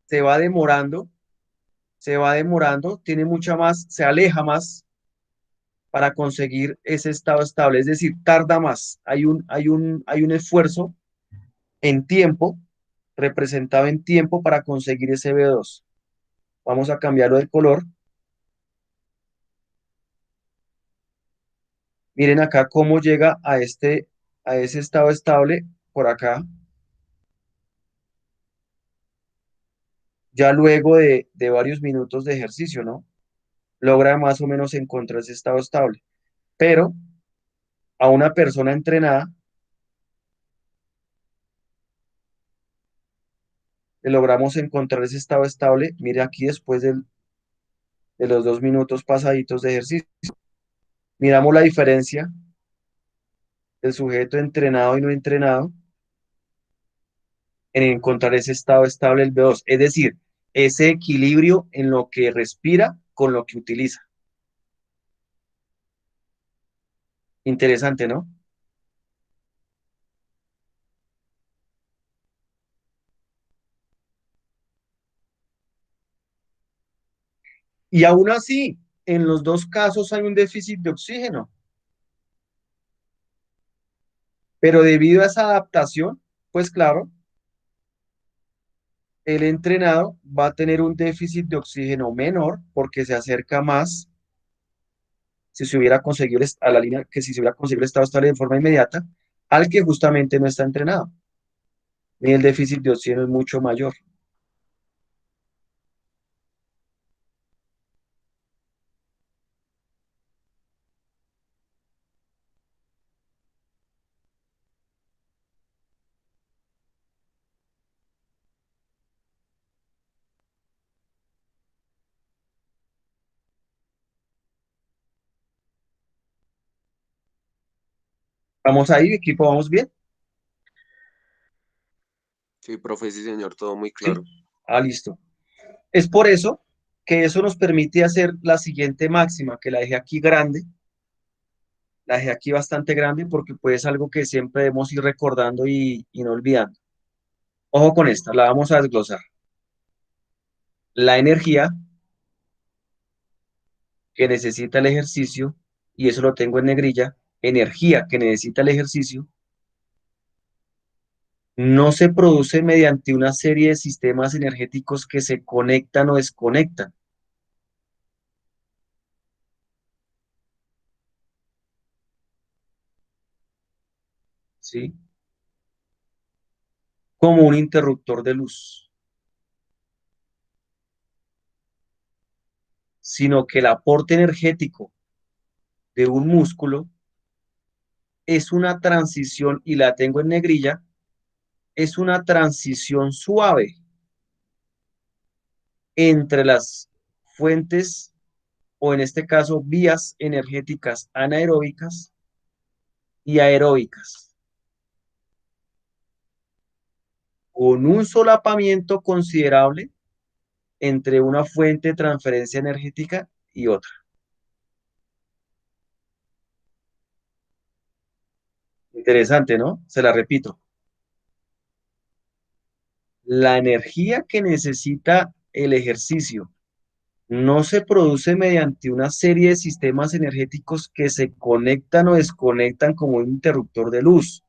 se va demorando se va demorando, tiene mucha más, se aleja más para conseguir ese estado estable, es decir, tarda más. Hay un esfuerzo en tiempo, representado en tiempo para conseguir ese B2. Vamos a cambiarlo de color. Miren acá cómo llega a ese estado estable por acá, ya luego de varios minutos de ejercicio, ¿no? Logra más o menos encontrar ese estado estable. Pero a una persona entrenada le logramos encontrar ese estado estable. Mire aquí después de los 2 minutos pasaditos de ejercicio. Miramos la diferencia del sujeto entrenado y no entrenado en encontrar ese estado estable del B2. Es decir, ese equilibrio en lo que respira con lo que utiliza. Interesante, ¿no? Y aún así, en los dos casos hay un déficit de oxígeno, pero debido a esa adaptación, pues claro, el entrenado va a tener un déficit de oxígeno menor porque se acerca más si se hubiera conseguido a la línea que si se hubiera conseguido el estado estable de forma inmediata al que justamente no está entrenado. Y el déficit de oxígeno es mucho mayor. Vamos ahí, equipo, vamos bien. Sí, profe, sí, señor, todo muy Sí. claro. Listo. Es por eso que eso nos permite hacer la siguiente máxima, que la dejé aquí grande, la dejé aquí bastante grande porque pues es algo que siempre debemos ir recordando y no olvidando. Ojo con esta, la vamos a desglosar. La energía que necesita el ejercicio, y eso lo tengo en negrilla, energía que necesita el ejercicio, no se produce mediante una serie de sistemas energéticos que se conectan o desconectan, ¿sí? Como un interruptor de luz, sino que el aporte energético de un músculo es una transición, y la tengo en negrilla, es una transición suave entre las fuentes, o en este caso vías energéticas anaeróbicas y aeróbicas, con un solapamiento considerable entre una fuente de transferencia energética y otra. Interesante, ¿no? Se la repito. La energía que necesita el ejercicio no se produce mediante una serie de sistemas energéticos que se conectan o desconectan como un interruptor de luz,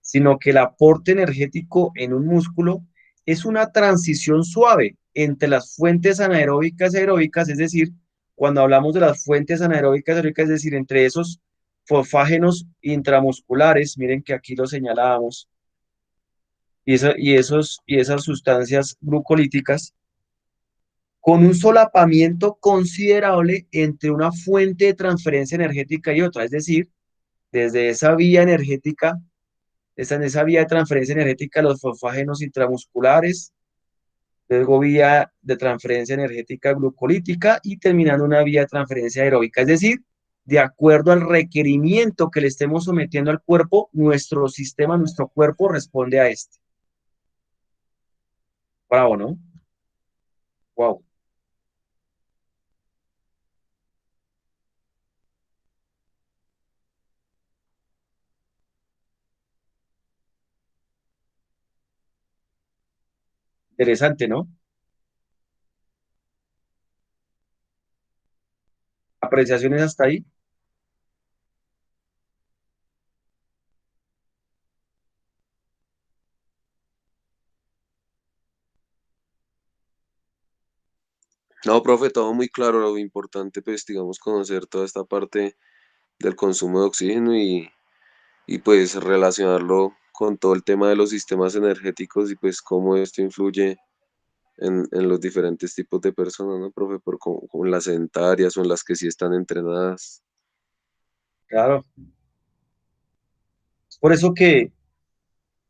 sino que el aporte energético en un músculo es una transición suave entre las fuentes anaeróbicas y aeróbicas, es decir, cuando hablamos de las fuentes anaeróbicas y aeróbicas, es decir, entre esos fosfágenos intramusculares, miren que aquí lo señalábamos, y esas sustancias glucolíticas, con un solapamiento considerable entre una fuente de transferencia energética y otra, es decir, desde esa vía energética, en esa vía de transferencia energética, los fosfágenos intramusculares, luego vía de transferencia energética glucolítica y terminando una vía de transferencia aeróbica, es decir, de acuerdo al requerimiento que le estemos sometiendo al cuerpo, nuestro sistema, nuestro cuerpo responde a este. Bravo, ¿no? Wow, interesante, ¿no? apreciaciones hasta ahí. No, profe, todo muy claro, lo importante, pues, digamos, conocer toda esta parte del consumo de oxígeno y pues relacionarlo con todo el tema de los sistemas energéticos y pues cómo esto influye en los diferentes tipos de personas, ¿no, profe? Con las sedentarias o en las que sí están entrenadas. Claro. Es por eso que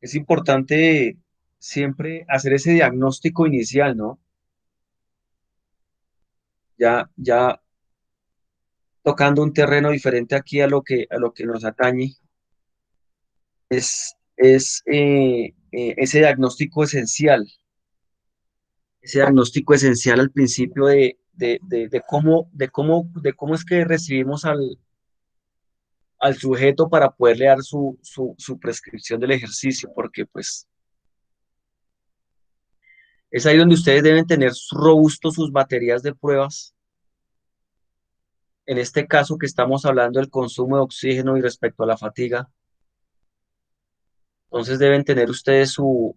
es importante siempre hacer ese diagnóstico inicial, ¿no? Ya tocando un terreno diferente aquí a lo que nos atañe, es ese diagnóstico esencial al principio de cómo es que recibimos al sujeto para poderle dar su prescripción del ejercicio, porque pues es ahí donde ustedes deben tener robustos sus baterías de pruebas. En este caso que estamos hablando del consumo de oxígeno y respecto a la fatiga, entonces deben tener ustedes su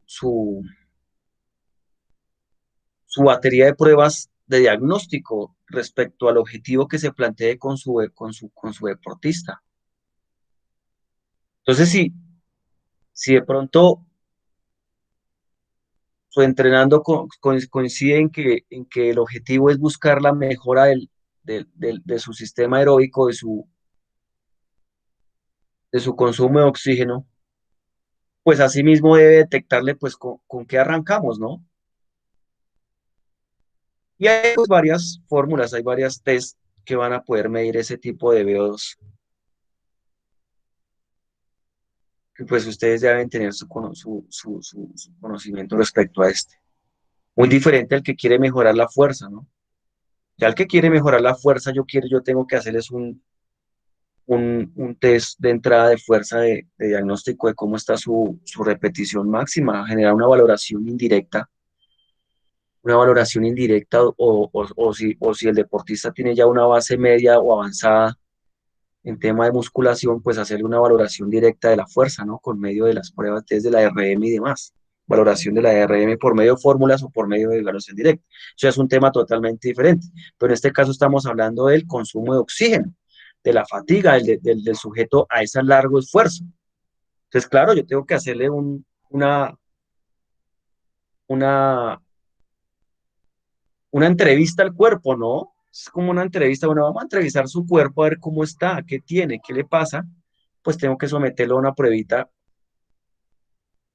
batería de pruebas de diagnóstico respecto al objetivo que se plantee con su deportista. Entonces, si de pronto su entrenando coincide en que el objetivo es buscar la mejora de su sistema aeróbico, de su consumo de oxígeno, pues asimismo debe detectarle pues con qué arrancamos, ¿no? Y hay pues, varias fórmulas, hay varias test que van a poder medir ese tipo de VO2, que pues ustedes ya deben tener su conocimiento respecto a este. Muy diferente al que quiere mejorar la fuerza, ¿no? Ya el que quiere mejorar la fuerza, yo tengo que hacerles un test de entrada de fuerza de diagnóstico de cómo está su repetición máxima, generar una valoración indirecta o si el deportista tiene ya una base media o avanzada en tema de musculación, pues hacerle una valoración directa de la fuerza, ¿no? Con medio de las pruebas desde la RM y demás. Valoración de la RM por medio de fórmulas o por medio de evaluación directa. Eso es un tema totalmente diferente. Pero en este caso estamos hablando del consumo de oxígeno, de la fatiga del sujeto a ese largo esfuerzo. Entonces, claro, yo tengo que hacerle una, una entrevista al cuerpo, ¿no? Es como una entrevista, bueno, vamos a entrevistar su cuerpo a ver cómo está, qué tiene, qué le pasa, pues tengo que someterlo a una pruebita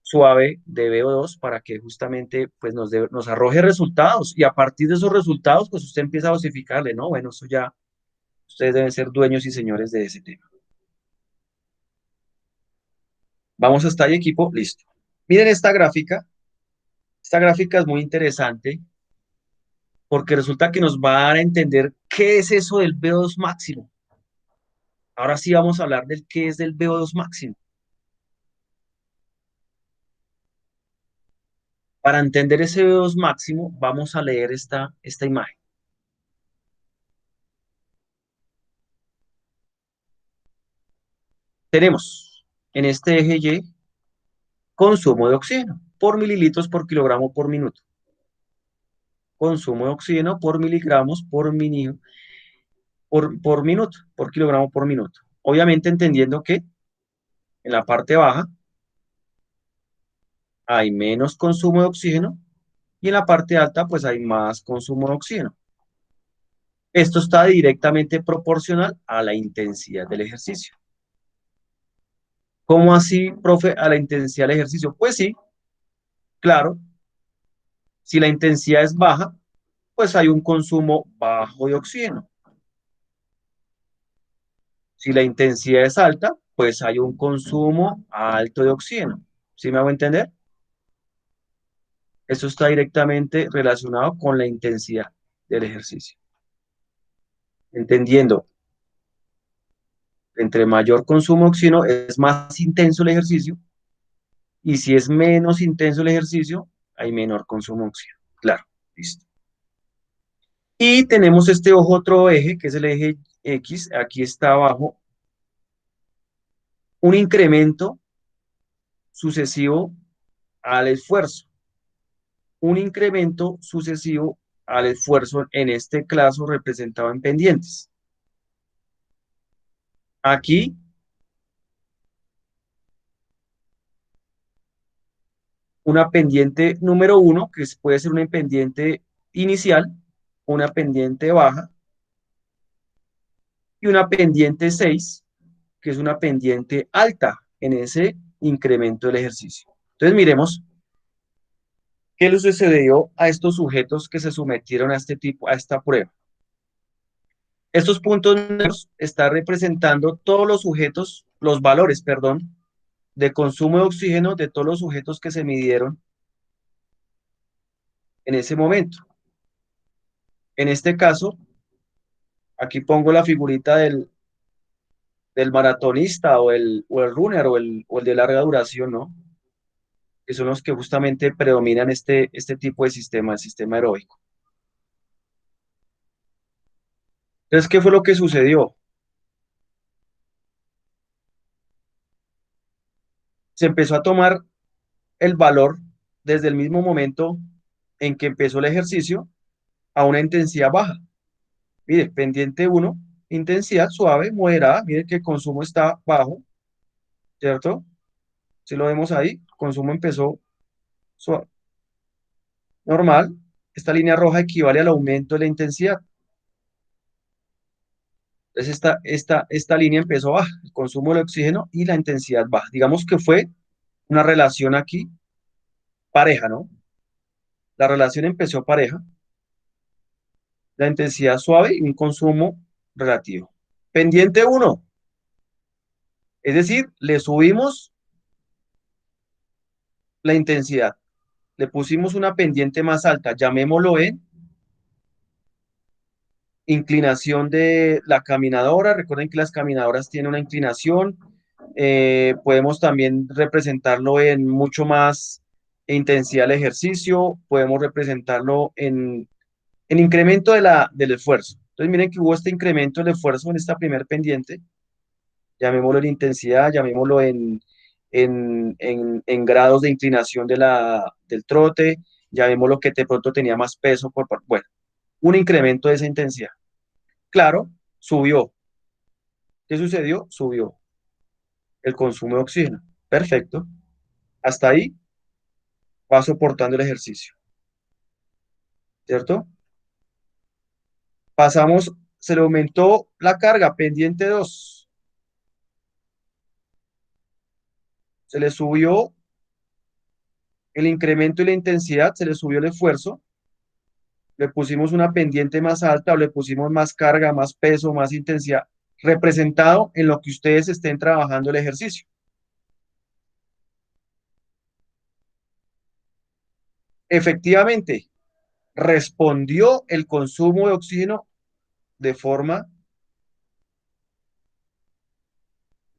suave de VO2 para que justamente pues nos arroje resultados y a partir de esos resultados pues usted empieza a dosificarle, ¿no? Bueno, eso ya ustedes deben ser dueños y señores de ese tema. Vamos hasta ahí, equipo, listo. Miren esta gráfica es muy interesante porque resulta que nos va a dar a entender qué es eso del VO2 máximo. Ahora sí vamos a hablar del qué es del VO2 máximo. Para entender ese VO2 máximo, vamos a leer esta imagen. Tenemos en este eje Y consumo de oxígeno por mililitros por kilogramo por minuto. Consumo de oxígeno por miligramos por minuto, por kilogramo por minuto. Obviamente entendiendo que en la parte baja hay menos consumo de oxígeno y en la parte alta pues hay más consumo de oxígeno. Esto está directamente proporcional a la intensidad del ejercicio. ¿Cómo así, profe, a la intensidad del ejercicio? Pues sí, claro, si la intensidad es baja, pues hay un consumo bajo de oxígeno. Si la intensidad es alta, pues hay un consumo alto de oxígeno. ¿Sí me hago entender? Eso está directamente relacionado con la intensidad del ejercicio. Entendiendo, entre mayor consumo de oxígeno es más intenso el ejercicio y si es menos intenso el ejercicio, hay menor consumo de oxígeno. Claro, listo. Y tenemos este otro eje, que es el eje X, aquí está abajo, un incremento sucesivo al esfuerzo. Un incremento sucesivo al esfuerzo, en este caso representado en pendientes. Aquí una pendiente número 1, que puede ser una pendiente inicial, una pendiente baja, y una pendiente 6, que es una pendiente alta en ese incremento del ejercicio. Entonces miremos qué le sucedió a estos sujetos que se sometieron a esta prueba. Estos puntos negros están representando todos los sujetos, los valores, perdón, de consumo de oxígeno de todos los sujetos que se midieron en ese momento. En este caso, aquí pongo la figurita del maratonista o el runner o el de larga duración, ¿no? Que son los que justamente predominan este tipo de sistema, el sistema aeróbico. Entonces, ¿qué fue lo que sucedió? Se empezó a tomar el valor desde el mismo momento en que empezó el ejercicio a una intensidad baja. Mire, pendiente 1, intensidad suave, moderada. Mire que el consumo está bajo, ¿cierto? Si lo vemos ahí, el consumo empezó suave, normal. Esta línea roja equivale al aumento de la intensidad. Entonces, esta línea empezó baja, el consumo de oxígeno y la intensidad baja. Digamos que fue una relación aquí pareja, ¿no? La relación empezó pareja, la intensidad suave y un consumo relativo. Pendiente 1, es decir, le subimos la intensidad, le pusimos una pendiente más alta, llamémoslo en inclinación de la caminadora. Recuerden que las caminadoras tienen una inclinación. Podemos también representarlo en mucho más intensidad del ejercicio. Podemos representarlo en incremento del esfuerzo. Entonces miren que hubo este incremento del esfuerzo en esta primer pendiente. Llamémoslo en intensidad, llamémoslo en grados de inclinación del trote, llamémoslo que de pronto tenía más peso. Bueno, un incremento de esa intensidad. Claro, subió. ¿Qué sucedió? Subió el consumo de oxígeno. Perfecto. Hasta ahí va soportando el ejercicio, ¿cierto? Pasamos, se le aumentó la carga, pendiente 2. Se le subió el incremento y la intensidad, se le subió el esfuerzo, le pusimos una pendiente más alta o le pusimos más carga, más peso, más intensidad, representado en lo que ustedes estén trabajando el ejercicio. Efectivamente, respondió el consumo de oxígeno de forma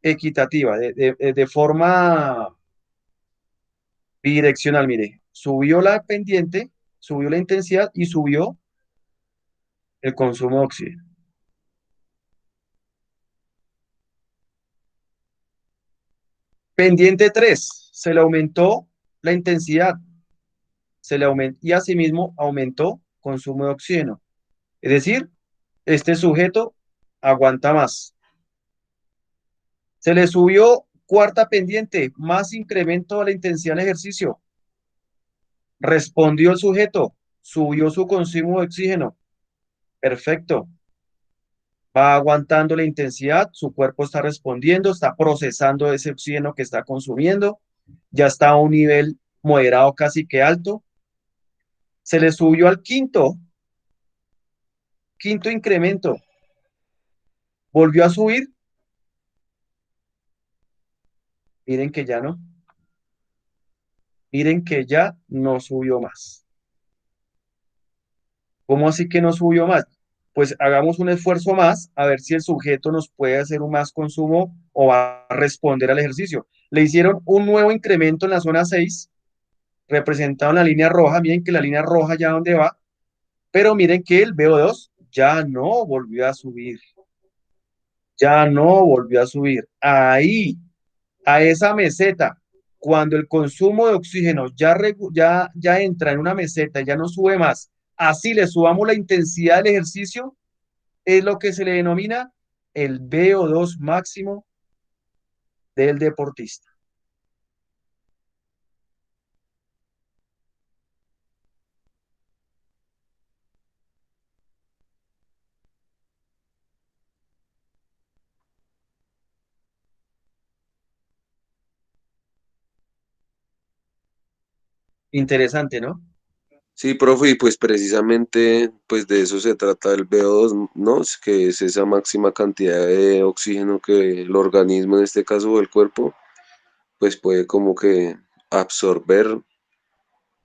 equitativa, de forma bidireccional, mire, subió la pendiente, subió la intensidad y subió el consumo de oxígeno. Pendiente 3, se le aumentó la intensidad, y asimismo aumentó consumo de oxígeno. Es decir, este sujeto aguanta más. Se le subió cuarta pendiente, más incremento de la intensidad del ejercicio. Respondió el sujeto, subió su consumo de oxígeno. Perfecto. Va aguantando la intensidad, su cuerpo está respondiendo, está procesando ese oxígeno que está consumiendo, ya está a un nivel moderado casi que alto. Se le subió al quinto incremento, volvió a subir, miren que ya no, miren que ya no subió más. ¿Cómo así que no subió más? Pues hagamos un esfuerzo más a ver si el sujeto nos puede hacer un más consumo o va a responder al ejercicio. Le hicieron un nuevo incremento en la zona 6, representado en la línea roja. Miren que la línea roja ya donde va, pero miren que el VO2 ya no volvió a subir. Ya no volvió a subir. Ahí, a esa meseta, cuando el consumo de oxígeno ya entra en una meseta, ya no sube más, así le subamos la intensidad del ejercicio, es lo que se le denomina el VO2 máximo del deportista. Interesante, ¿no? Sí, profe, y pues precisamente pues de eso se trata el VO2, ¿no? Que es esa máxima cantidad de oxígeno que el organismo, en este caso el cuerpo, pues puede como que absorber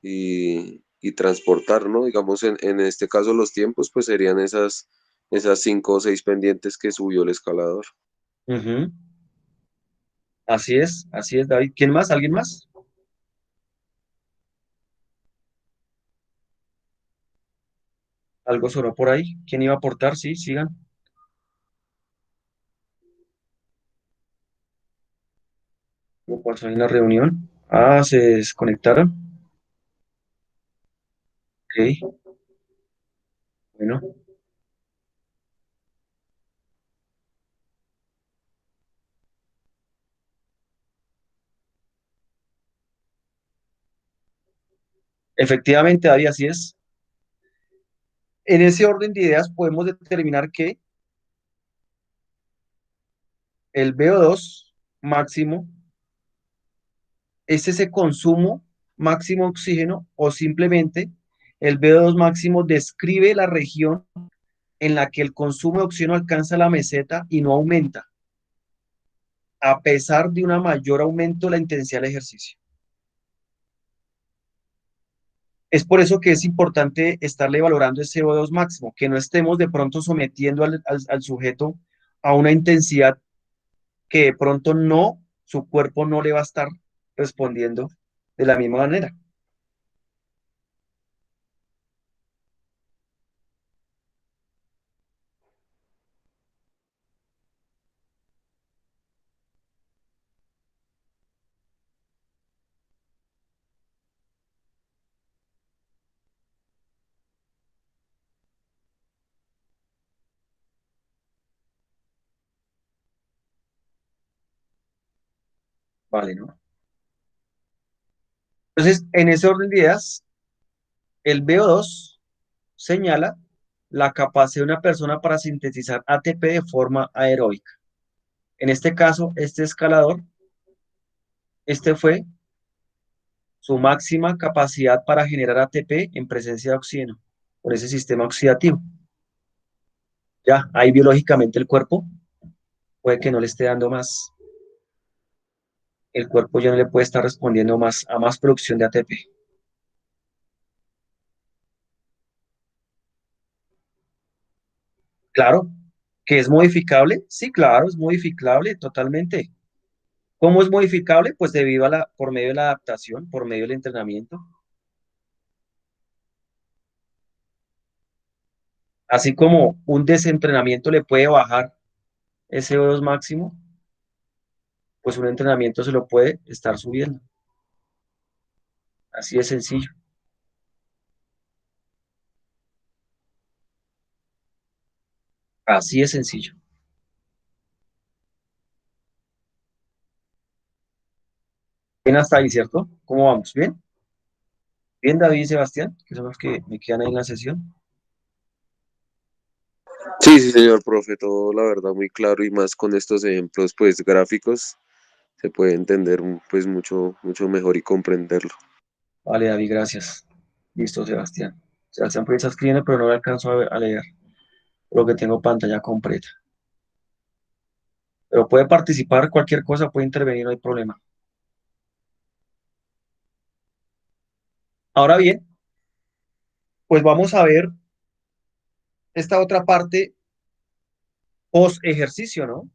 y transportar, ¿no? Digamos, en este caso los tiempos, pues serían esas 5 o 6 pendientes que subió el escalador. Ujú. Así es, David. ¿Quién más? ¿Alguien más? ¿Algo sonó por ahí? ¿Quién iba a aportar? Sí, sigan. ¿Qué pasó en la reunión? Ah, se desconectaron. Ok, bueno. Efectivamente, David, así es. En ese orden de ideas podemos determinar que el VO2 máximo es ese consumo máximo de oxígeno o simplemente el VO2 máximo describe la región en la que el consumo de oxígeno alcanza la meseta y no aumenta, a pesar de un mayor aumento de la intensidad del ejercicio. Es por eso que es importante estarle valorando ese VO2 máximo, que no estemos de pronto sometiendo al sujeto a una intensidad que de pronto no, su cuerpo no le va a estar respondiendo de la misma manera. Vale, ¿no? Entonces, en ese orden de ideas, el VO2 señala la capacidad de una persona para sintetizar ATP de forma aeróbica. En este caso, este escalador, este fue su máxima capacidad para generar ATP en presencia de oxígeno, por ese sistema oxidativo. Ya, ahí biológicamente el cuerpo puede que no le esté dando más, el cuerpo ya no le puede estar respondiendo más a más producción de ATP. Claro, que es modificable, sí, claro, es modificable totalmente. ¿Cómo es modificable? Pues por medio de la adaptación, por medio del entrenamiento. Así como un desentrenamiento le puede bajar ese O2 máximo, pues un entrenamiento se lo puede estar subiendo. Así de sencillo. Así de sencillo. Bien hasta ahí, ¿cierto? ¿Cómo vamos? ¿Bien? Bien, David y Sebastián, que son los que me quedan ahí en la sesión. Sí, sí, señor profe, todo la verdad muy claro y más con estos ejemplos pues gráficos se puede entender pues mucho mejor y comprenderlo. Vale, David, gracias. Listo, Sebastián. Sebastián pues está escribiendo, pero no le alcanzo a leer lo que tengo pantalla completa. Pero puede participar, cualquier cosa, puede intervenir, no hay problema. Ahora bien, pues vamos a ver esta otra parte post ejercicio, ¿no?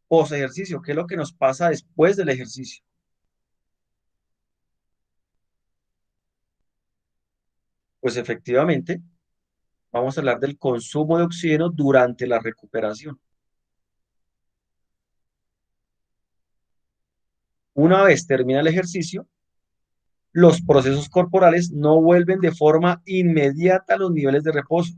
Post ejercicio, ¿qué es lo que nos pasa después del ejercicio? Pues efectivamente, vamos a hablar del consumo de oxígeno durante la recuperación. Una vez termina el ejercicio, los procesos corporales no vuelven de forma inmediata a los niveles de reposo.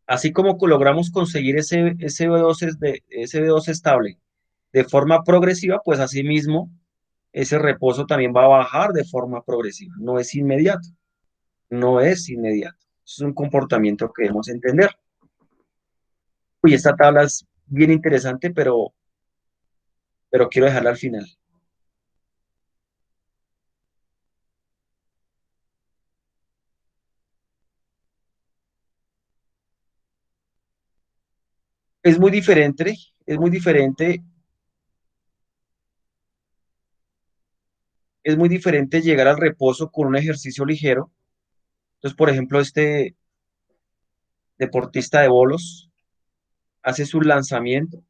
Así como logramos conseguir ese V2, ese V2 estable de forma progresiva, pues asimismo ese reposo también va a bajar de forma progresiva. No es inmediato, no es inmediato. Es un comportamiento que debemos entender. Uy, esta tabla es bien interesante, pero quiero dejarla al final. Es muy diferente, es muy diferente, es muy diferente llegar al reposo con un ejercicio ligero. Entonces, por ejemplo, este deportista de bolos hace su lanzamiento,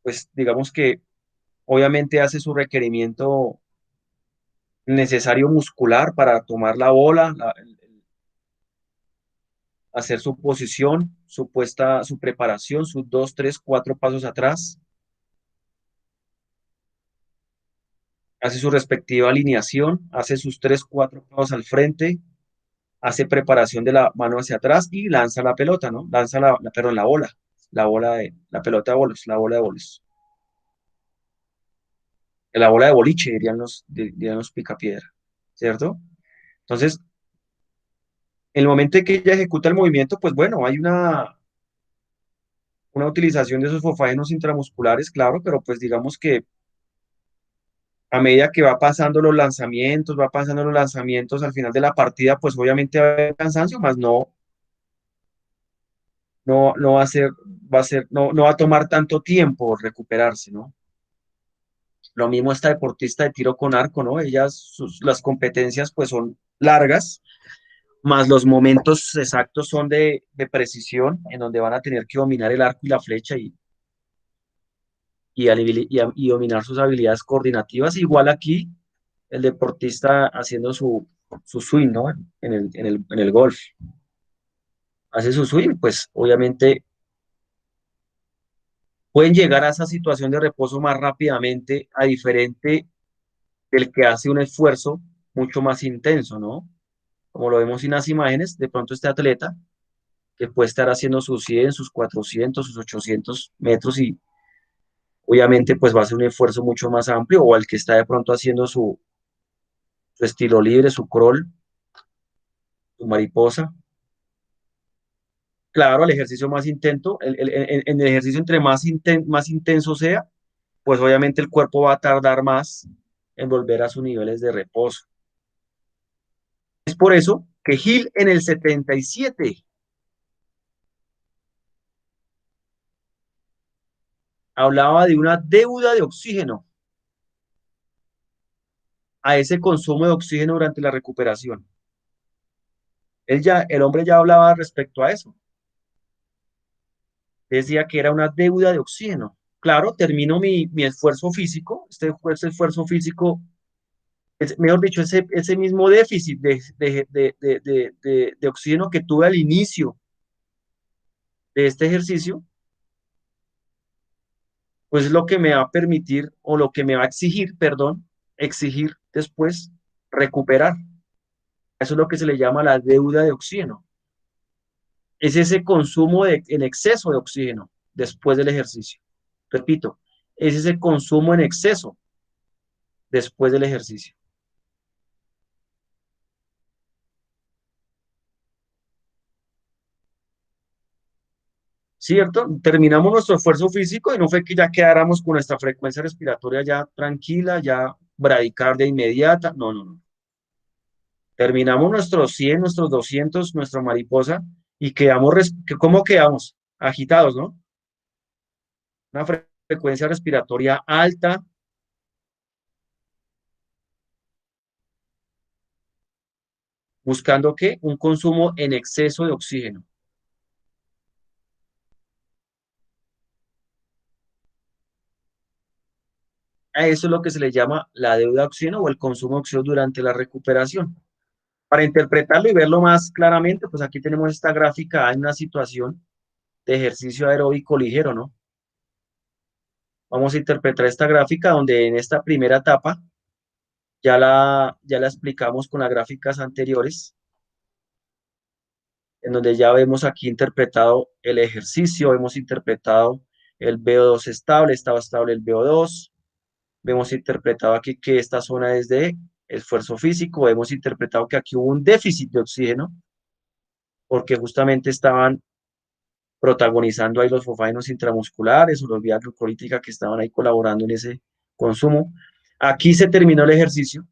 pues digamos que obviamente hace su requerimiento necesario muscular para tomar la bola, hacer su posición, su preparación, sus 2, 3, 4 pasos atrás, hace su respectiva alineación, hace sus 3, 4 pasos al frente, hace preparación de la mano hacia atrás y lanza la pelota, ¿no? Lanza perdón, la pelota de bolos, la bola de bolos. La bola de boliche, dirían los picapiedra, ¿cierto? Entonces, en el momento en que ella ejecuta el movimiento, pues bueno, hay una utilización de esos fosfágenos intramusculares, claro, pero pues digamos que a medida que va pasando los lanzamientos al final de la partida, pues obviamente va a haber cansancio, más no no va a tomar tanto tiempo recuperarse, ¿no? Lo mismo esta deportista de tiro con arco, ¿no? Las competencias pues son largas, más los momentos exactos son de precisión, en donde van a tener que dominar el arco y la flecha y dominar sus habilidades coordinativas. Igual aquí, el deportista haciendo su swing, ¿no? En el golf. Hace su swing, pues obviamente pueden llegar a esa situación de reposo más rápidamente, a diferente del que hace un esfuerzo mucho más intenso, ¿no? Como lo vemos en las imágenes, de pronto este atleta que puede estar haciendo sus 100, sus 400, sus 800 metros y obviamente pues va a ser un esfuerzo mucho más amplio, o al que está de pronto haciendo su estilo libre, su crawl, su mariposa. Claro, el ejercicio más intenso, en el ejercicio entre más intenso sea, pues obviamente el cuerpo va a tardar más en volver a sus niveles de reposo. Es por eso que Hill en el 77 hablaba de una deuda de oxígeno a ese consumo de oxígeno durante la recuperación. El hombre ya hablaba respecto a eso. Decía que era una deuda de oxígeno. Claro, termino mi esfuerzo físico, este esfuerzo físico, mejor dicho, ese mismo déficit de oxígeno que tuve al inicio de este ejercicio, pues es lo que me va a permitir o lo que me va a exigir, perdón, exigir después recuperar. Eso es lo que se le llama la deuda de oxígeno. Es ese consumo en exceso de oxígeno después del ejercicio. Repito, es ese consumo en exceso después del ejercicio. ¿Cierto? Terminamos nuestro esfuerzo físico y no fue que ya quedáramos con nuestra frecuencia respiratoria ya tranquila, ya bradicardia inmediata. No, no, no. Terminamos nuestros 100, nuestros 200, nuestra mariposa y ¿cómo quedamos? Agitados, ¿no? Una frecuencia respiratoria alta, buscando ¿qué? Un consumo en exceso de oxígeno. A eso es lo que se le llama la deuda de oxígeno o el consumo de oxígeno durante la recuperación. Para interpretarlo y verlo más claramente, pues aquí tenemos esta gráfica en una situación de ejercicio aeróbico ligero, ¿no? Vamos a interpretar esta gráfica donde en esta primera etapa ya la explicamos con las gráficas anteriores, en donde ya vemos aquí interpretado el ejercicio, hemos interpretado el VO2 estable, estaba estable el VO2, vemos interpretado aquí que esta zona es de esfuerzo físico, hemos interpretado que aquí hubo un déficit de oxígeno, porque justamente estaban protagonizando ahí los fosfágenos intramusculares o los vías glucolíticas que estaban ahí colaborando en ese consumo. Aquí se terminó el ejercicio.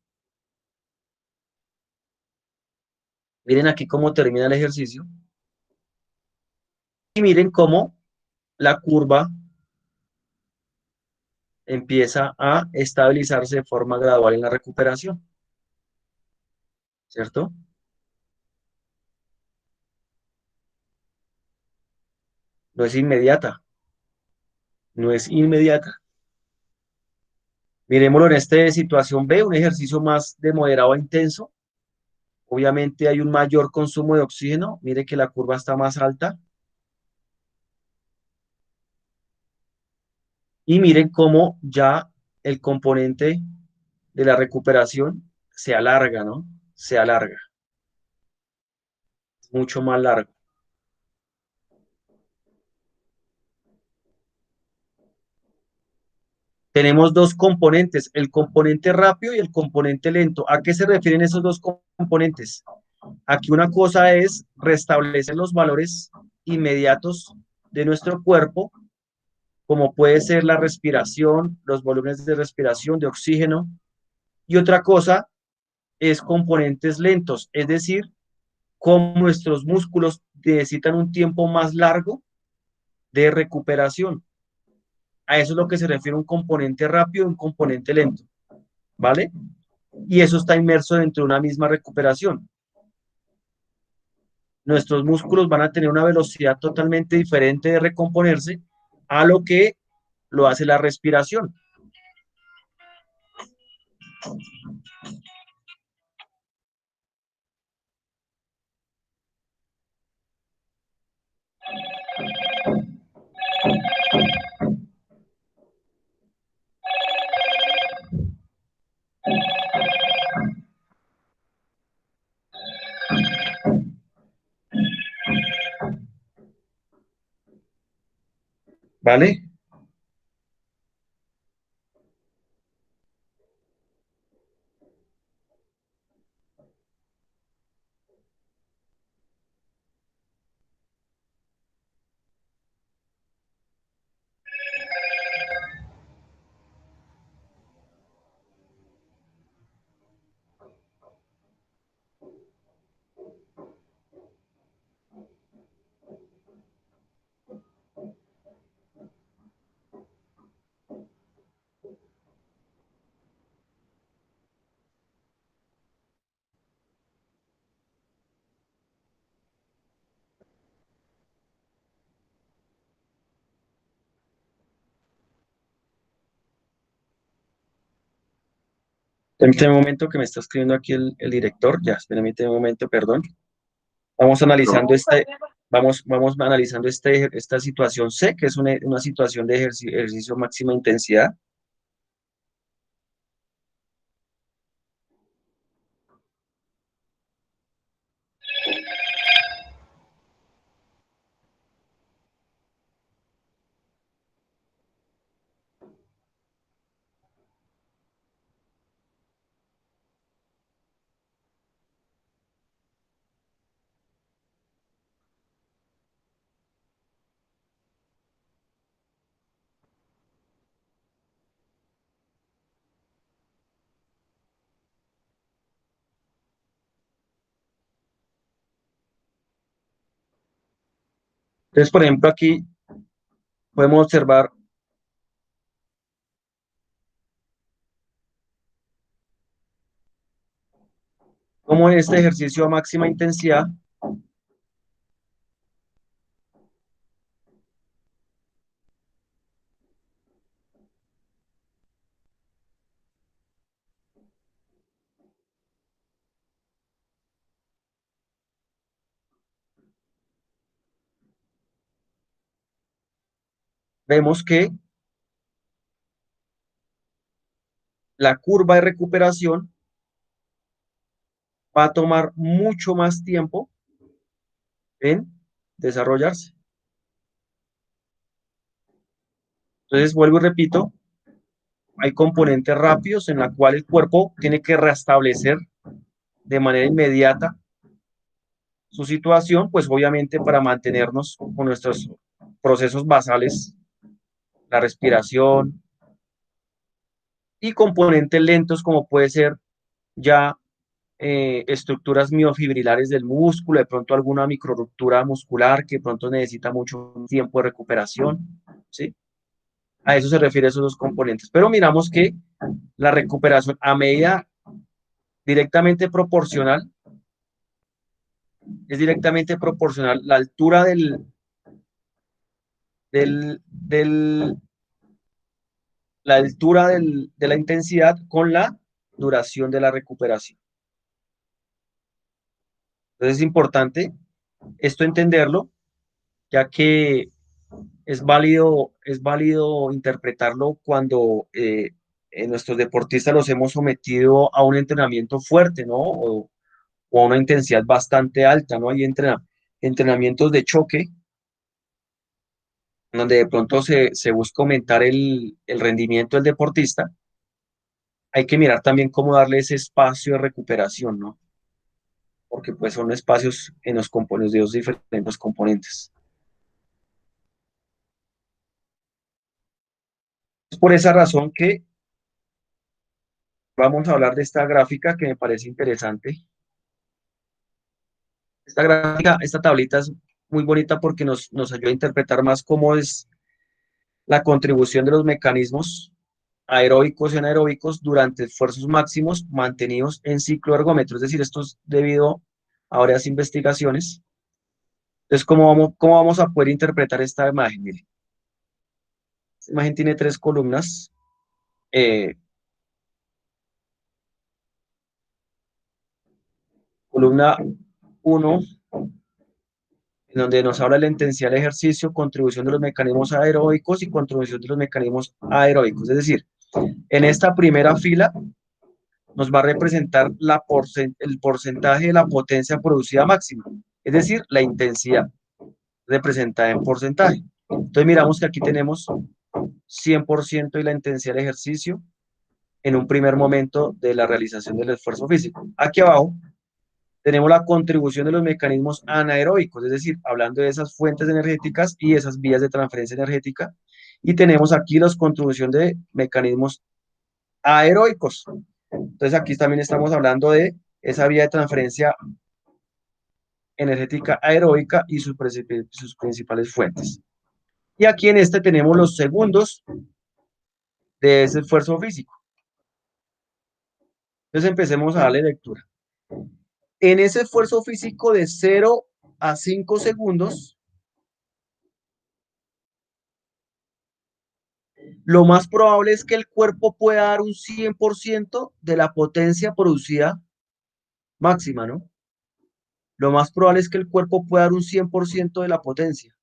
Miren aquí cómo termina el ejercicio. Y miren cómo la curva empieza a estabilizarse de forma gradual en la recuperación, ¿cierto? No es inmediata, no es inmediata. Miremoslo en esta situación B, un ejercicio más de moderado a intenso. Obviamente hay un mayor consumo de oxígeno. Mire que la curva está más alta. Y miren cómo ya el componente de la recuperación se alarga, ¿no? Se alarga, mucho más largo. Tenemos dos componentes, el componente rápido y el componente lento. ¿A qué se refieren esos dos componentes? Aquí una cosa es restablecer los valores inmediatos de nuestro cuerpo, como puede ser la respiración, los volúmenes de respiración, de oxígeno, y otra cosa es componentes lentos, es decir, cómo nuestros músculos necesitan un tiempo más largo de recuperación. A eso es lo que se refiere un componente rápido y un componente lento, ¿vale? Y eso está inmerso dentro de una misma recuperación. Nuestros músculos van a tener una velocidad totalmente diferente de recomponerse a lo que lo hace la respiración. ¿Vale? Permíteme un momento que me está escribiendo aquí el director. Ya, permíteme un momento, perdón. Vamos analizando vamos analizando esta situación C, que es una situación de ejercicio máxima intensidad. Entonces, por ejemplo, aquí podemos observar cómo en este ejercicio a máxima intensidad vemos que la curva de recuperación va a tomar mucho más tiempo en desarrollarse. Entonces, vuelvo y repito, hay componentes rápidos en la cual el cuerpo tiene que restablecer de manera inmediata su situación, pues obviamente para mantenernos con nuestros procesos basales, la respiración, y componentes lentos como puede ser ya estructuras miofibrilares del músculo, de pronto alguna microruptura muscular que de pronto necesita mucho tiempo de recuperación, ¿sí? A eso se refiere esos dos componentes. Pero miramos que la recuperación a medida directamente proporcional, es directamente proporcional la altura del, del, la altura de la intensidad con la duración de la recuperación. Entonces es importante esto entenderlo, ya que es válido interpretarlo cuando nuestros deportistas los hemos sometido a un entrenamiento fuerte, ¿no? O a una intensidad bastante alta, ¿no? Hay entrenamientos de choque, donde de pronto se busca aumentar el rendimiento del deportista. Hay que mirar también cómo darle ese espacio de recuperación, ¿no? Porque pues son espacios en los componentes de los diferentes componentes. Es por esa razón que vamos a hablar de esta gráfica que me parece interesante. Esta gráfica, esta tablita es muy bonita porque nos ayuda a interpretar más cómo es la contribución de los mecanismos aeróbicos y anaeróbicos durante esfuerzos máximos mantenidos en ciclo ergómetro. Es decir, esto es debido a varias investigaciones. Entonces, ¿cómo vamos a poder interpretar esta imagen? Mire, esta imagen tiene tres columnas. Eh, columna 1, en donde nos habla de la intensidad del ejercicio, contribución de los mecanismos aeróbicos y contribución de los mecanismos aeróbicos. Es decir, en esta primera fila nos va a representar el porcentaje de la potencia producida máxima, es decir, la intensidad representada en porcentaje. Entonces miramos que aquí tenemos 100% de la intensidad del ejercicio en un primer momento de la realización del esfuerzo físico. Aquí abajo tenemos la contribución de los mecanismos anaeróbicos, es decir, hablando de esas fuentes energéticas y esas vías de transferencia energética, y tenemos aquí la contribución de mecanismos aeróbicos. Entonces aquí también estamos hablando de esa vía de transferencia energética aeróbica y sus principales fuentes. Y aquí en este tenemos los segundos de ese esfuerzo físico. Entonces empecemos a darle lectura. En ese esfuerzo físico de 0 a 5 segundos, lo más probable es que el cuerpo pueda dar un 100% de la potencia producida máxima, ¿no? Lo más probable es que el cuerpo pueda dar un 100% de la potencia.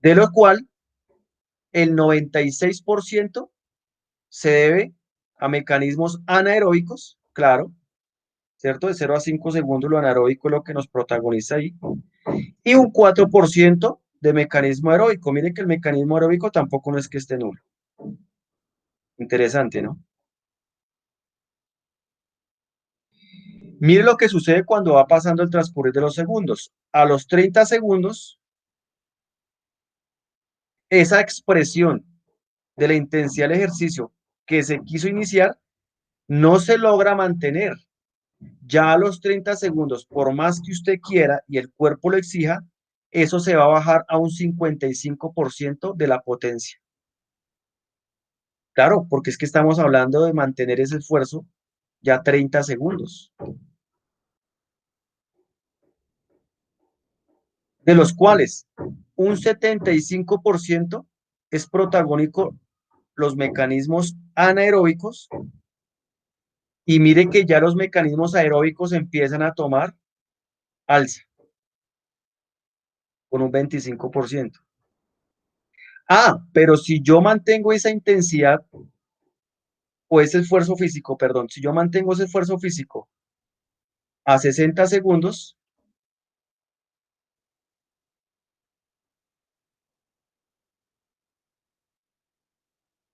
De lo cual, el 96% se debe a mecanismos anaeróbicos, claro, ¿cierto? De 0 a 5 segundos lo anaeróbico es lo que nos protagoniza ahí. Y un 4% de mecanismo aeróbico. Miren que el mecanismo aeróbico tampoco no es que esté nulo. Interesante, ¿no? Mire lo que sucede cuando va pasando el transcurrir de los segundos. A los 30 segundos, esa expresión de la intensidad del ejercicio que se quiso iniciar no se logra mantener. Ya a los 30 segundos, por más que usted quiera y el cuerpo lo exija, eso se va a bajar a un 55% de la potencia. Claro, porque es que estamos hablando de mantener ese esfuerzo ya 30 segundos, de los cuales un 75% es protagónico los mecanismos anaeróbicos, y mire que ya los mecanismos aeróbicos empiezan a tomar alza con un 25%. Pero si yo mantengo esa intensidad o ese esfuerzo físico, perdón, si yo mantengo ese esfuerzo físico a 60 segundos,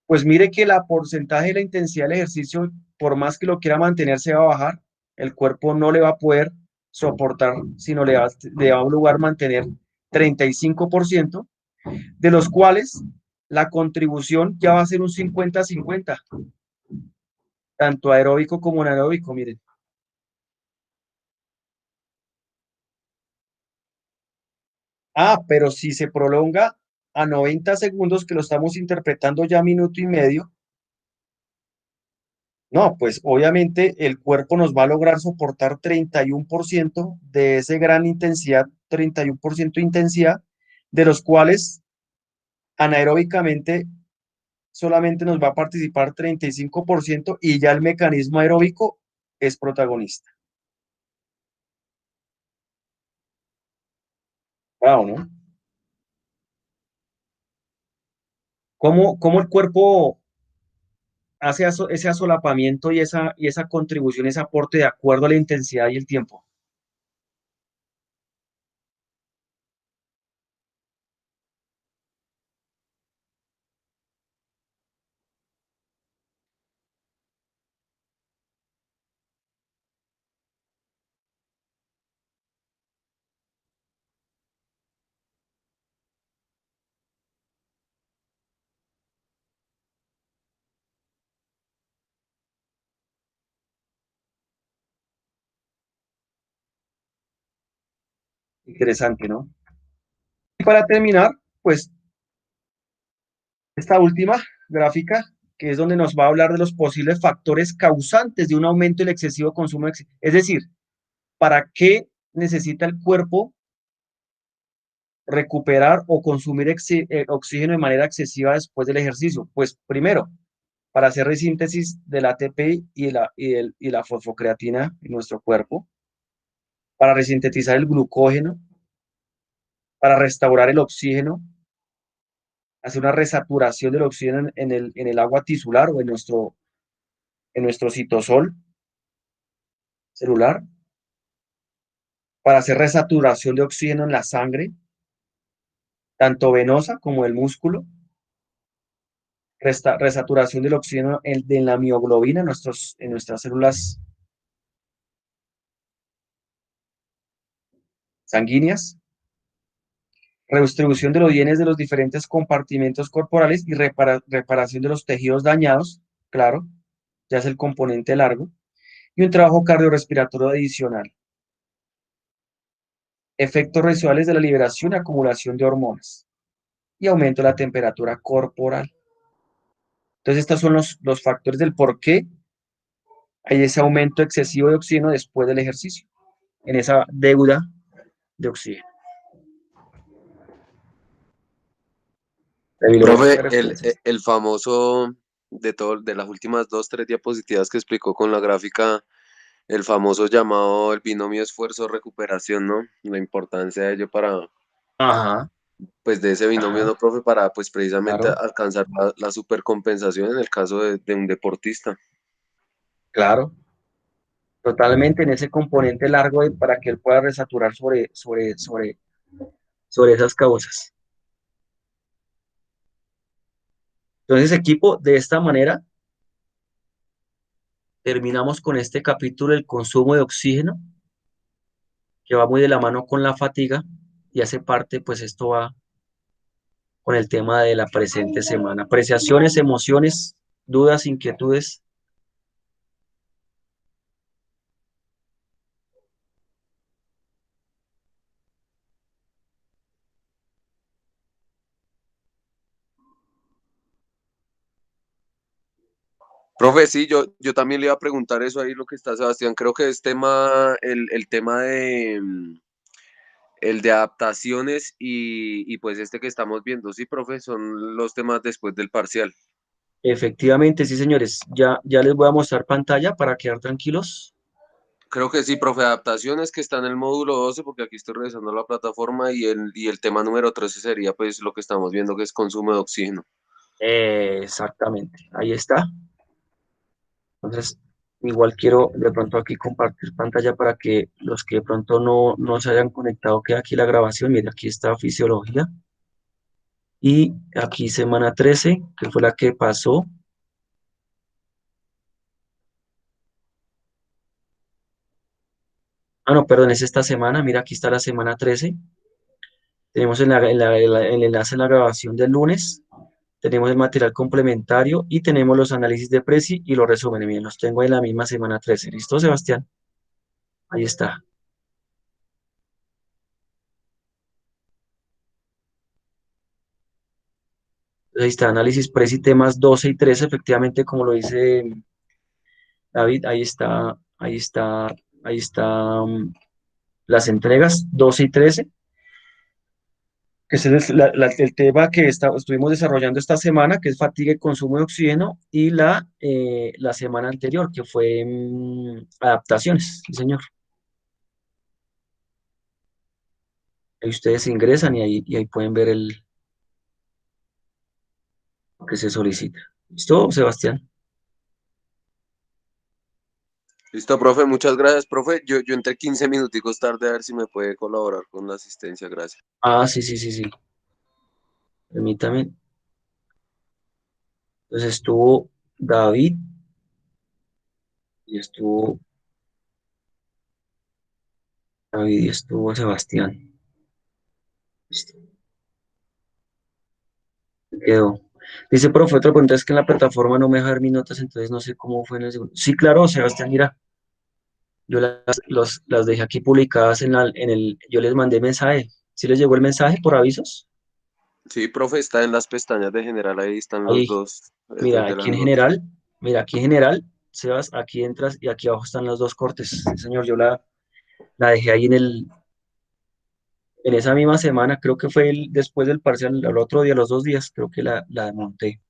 pues mire que la porcentaje de la intensidad del ejercicio, por más que lo quiera mantener, se va a bajar. El cuerpo no le va a poder soportar, sino le va a un lugar mantener 35%, de los cuales la contribución ya va a ser un 50-50, tanto aeróbico como anaeróbico, miren. Pero si se prolonga a 90 segundos, que lo estamos interpretando ya minuto y medio, no, pues obviamente el cuerpo nos va a lograr soportar 31% de esa gran intensidad, 31% de intensidad, de los cuales anaeróbicamente solamente nos va a participar 35% y ya el mecanismo aeróbico es protagonista. Wow, ¿no? ¿Cómo el cuerpo hace ese asolapamiento y esa contribución, ese aporte de acuerdo a la intensidad y el tiempo? Interesante, ¿no? Y para terminar, pues esta última gráfica, que es donde nos va a hablar de los posibles factores causantes de un aumento del excesivo consumo, es decir, ¿para qué necesita el cuerpo recuperar o consumir oxígeno de manera excesiva después del ejercicio? Pues primero, para hacer resíntesis del ATP y la fosfocreatina en nuestro cuerpo, para resintetizar el glucógeno, para restaurar el oxígeno, hacer una resaturación del oxígeno en el agua tisular o en nuestro citosol celular, para hacer resaturación de oxígeno en la sangre, tanto venosa como del músculo, resaturación del oxígeno en la mioglobina, en nuestras células sanguíneas, redistribución de los bienes de los diferentes compartimentos corporales y reparación de los tejidos dañados, claro, ya es el componente largo, y un trabajo cardiorrespiratorio adicional. Efectos residuales de la liberación y acumulación de hormonas y aumento de la temperatura corporal. Entonces, estos son los factores del por qué hay ese aumento excesivo de oxígeno después del ejercicio, en esa deuda de oxígeno. Profe, el famoso de las últimas 2, 3 diapositivas que explicó con la gráfica, el famoso llamado el binomio esfuerzo-recuperación, ¿no? La importancia de ello para, Ajá, pues de ese binomio, ¿no, profe? Para, pues precisamente claro, alcanzar la supercompensación en el caso de un deportista. claro, totalmente en ese componente largo para que él pueda resaturar sobre esas causas. Entonces, equipo, de esta manera terminamos con este capítulo del consumo de oxígeno, que va muy de la mano con la fatiga y hace parte, pues esto va con el tema de la presente semana. Apreciaciones, emociones, dudas, inquietudes. Profe, sí, yo también le iba a preguntar eso ahí, lo que está Sebastián. Creo que es el tema el de adaptaciones y pues este que estamos viendo, sí, profe, son los temas después del parcial. Efectivamente, sí, señores. Ya les voy a mostrar pantalla para quedar tranquilos. Creo que sí, profe, adaptaciones que está en el módulo 12 porque aquí estoy revisando la plataforma y el tema número 13 sería pues lo que estamos viendo que es consumo de oxígeno. Exactamente, ahí está. Entonces, igual quiero de pronto aquí compartir pantalla para que los que de pronto no se hayan conectado, quede aquí la grabación. Mire, aquí está fisiología. Y aquí semana 13 que fue la que pasó. Ah, no, perdón, es esta semana. Mira, aquí está la semana 13. Tenemos el enlace en la grabación del lunes. Tenemos el material complementario y tenemos los análisis de Prezi y los resúmenes. Miren, los tengo en la misma semana 13. ¿Listo, Sebastián? Ahí está. Ahí está, análisis Prezi temas 12 y 13, efectivamente, como lo dice David, ahí está, las entregas 12 y 13, que es el tema que estuvimos desarrollando esta semana, que es fatiga y consumo de oxígeno, y la semana anterior, que fue adaptaciones, sí, señor. Ahí ustedes ingresan y ahí pueden ver lo que se solicita. ¿Listo, Sebastián? Listo, profe, muchas gracias, profe. Yo entré 15 minuticos tarde a ver si me puede colaborar con la asistencia, gracias. Ah, sí, sí, sí, sí. Permítame. Entonces estuvo David y estuvo David y estuvo Sebastián. Listo, quedó. Dice, profe, otra pregunta es que en la plataforma no me deja ver mis notas, entonces no sé cómo fue en el segundo. Sí, claro, Sebastián, mira, yo las dejé aquí publicadas yo les mandé mensaje. ¿Sí les llegó el mensaje por avisos? Sí, profe, está en las pestañas de general, ahí están los Ahí, dos mira, de aquí las en notas. general, mira, aquí en general, Sebas, aquí entras y aquí abajo están los dos cortes. Sí, señor, yo la dejé ahí en esa misma semana, creo que fue después del parcial, al otro día, los 2 días, creo que la monté.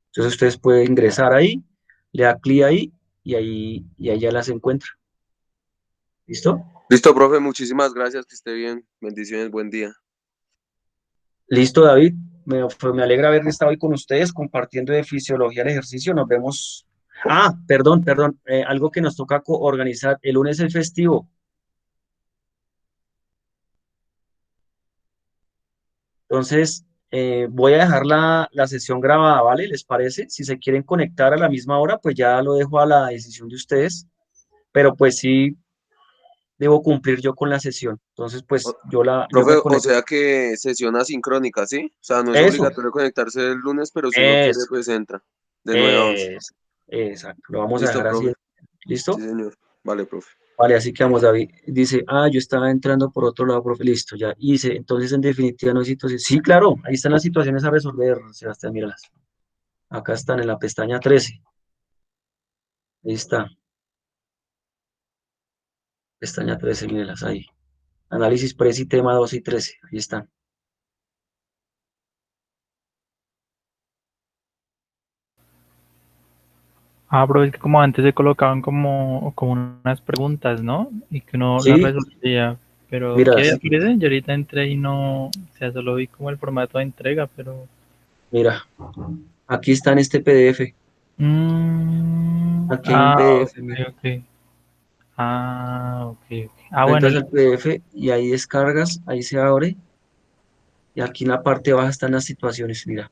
Entonces ustedes pueden ingresar ahí, le da clic ahí y ahí ya las encuentra. ¿Listo? Listo, profe, muchísimas gracias, que esté bien. Bendiciones, buen día. Listo, David. Me alegra haber estado hoy con ustedes compartiendo de fisiología del ejercicio. Nos vemos. Ah, perdón, perdón. Algo que nos toca organizar. El lunes es festivo. Entonces, voy a dejar la sesión grabada, ¿vale? ¿Les parece? Si se quieren conectar a la misma hora, pues ya lo dejo a la decisión de ustedes. Pero pues sí, debo cumplir yo con la sesión. Entonces, pues O- yo Profe, me o conecto. sea que sesión asincrónica, ¿sí? O sea, no es Eso, obligatorio conectarse el lunes, pero si uno quiere, eso, pues entra. De 9 a 11. eso. Exacto. Lo vamos a Listo, dejar así. profe. Sí, ¿Listo? señor. Vale, profe. Vale, así quedamos, David. Dice, yo estaba entrando por otro lado, profe. Listo, ya hice. Entonces, en definitiva, no hay situaciones. Sí, claro, ahí están las situaciones a resolver, Sebastián, míralas. Acá están en la pestaña 13. Ahí está, pestaña 13, mírelas ahí. Análisis Preci, tema 2 y 13. Ahí están. Ah, pero es que como antes se colocaban como unas preguntas, ¿no? Y que uno las Sí, resolvía. Pero ¿qué míralas. aparece? Yo ahorita entré y no, o sea, solo vi como el formato de entrega, pero... Mira, aquí está en este PDF. Aquí hay un Ok, PDF, mira. ok. Ok. Ah, bueno, Entras al PDF y ahí descargas, ahí se abre. Y aquí en la parte baja están las situaciones, mira.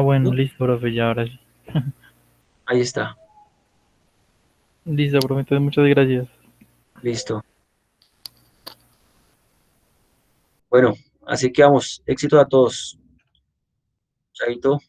bueno, ¿No? listo, profe, ya ahora sí. Ahí está, Listo, profe, entonces muchas gracias. listo. Bueno, así que vamos, éxito a todos. Chaito.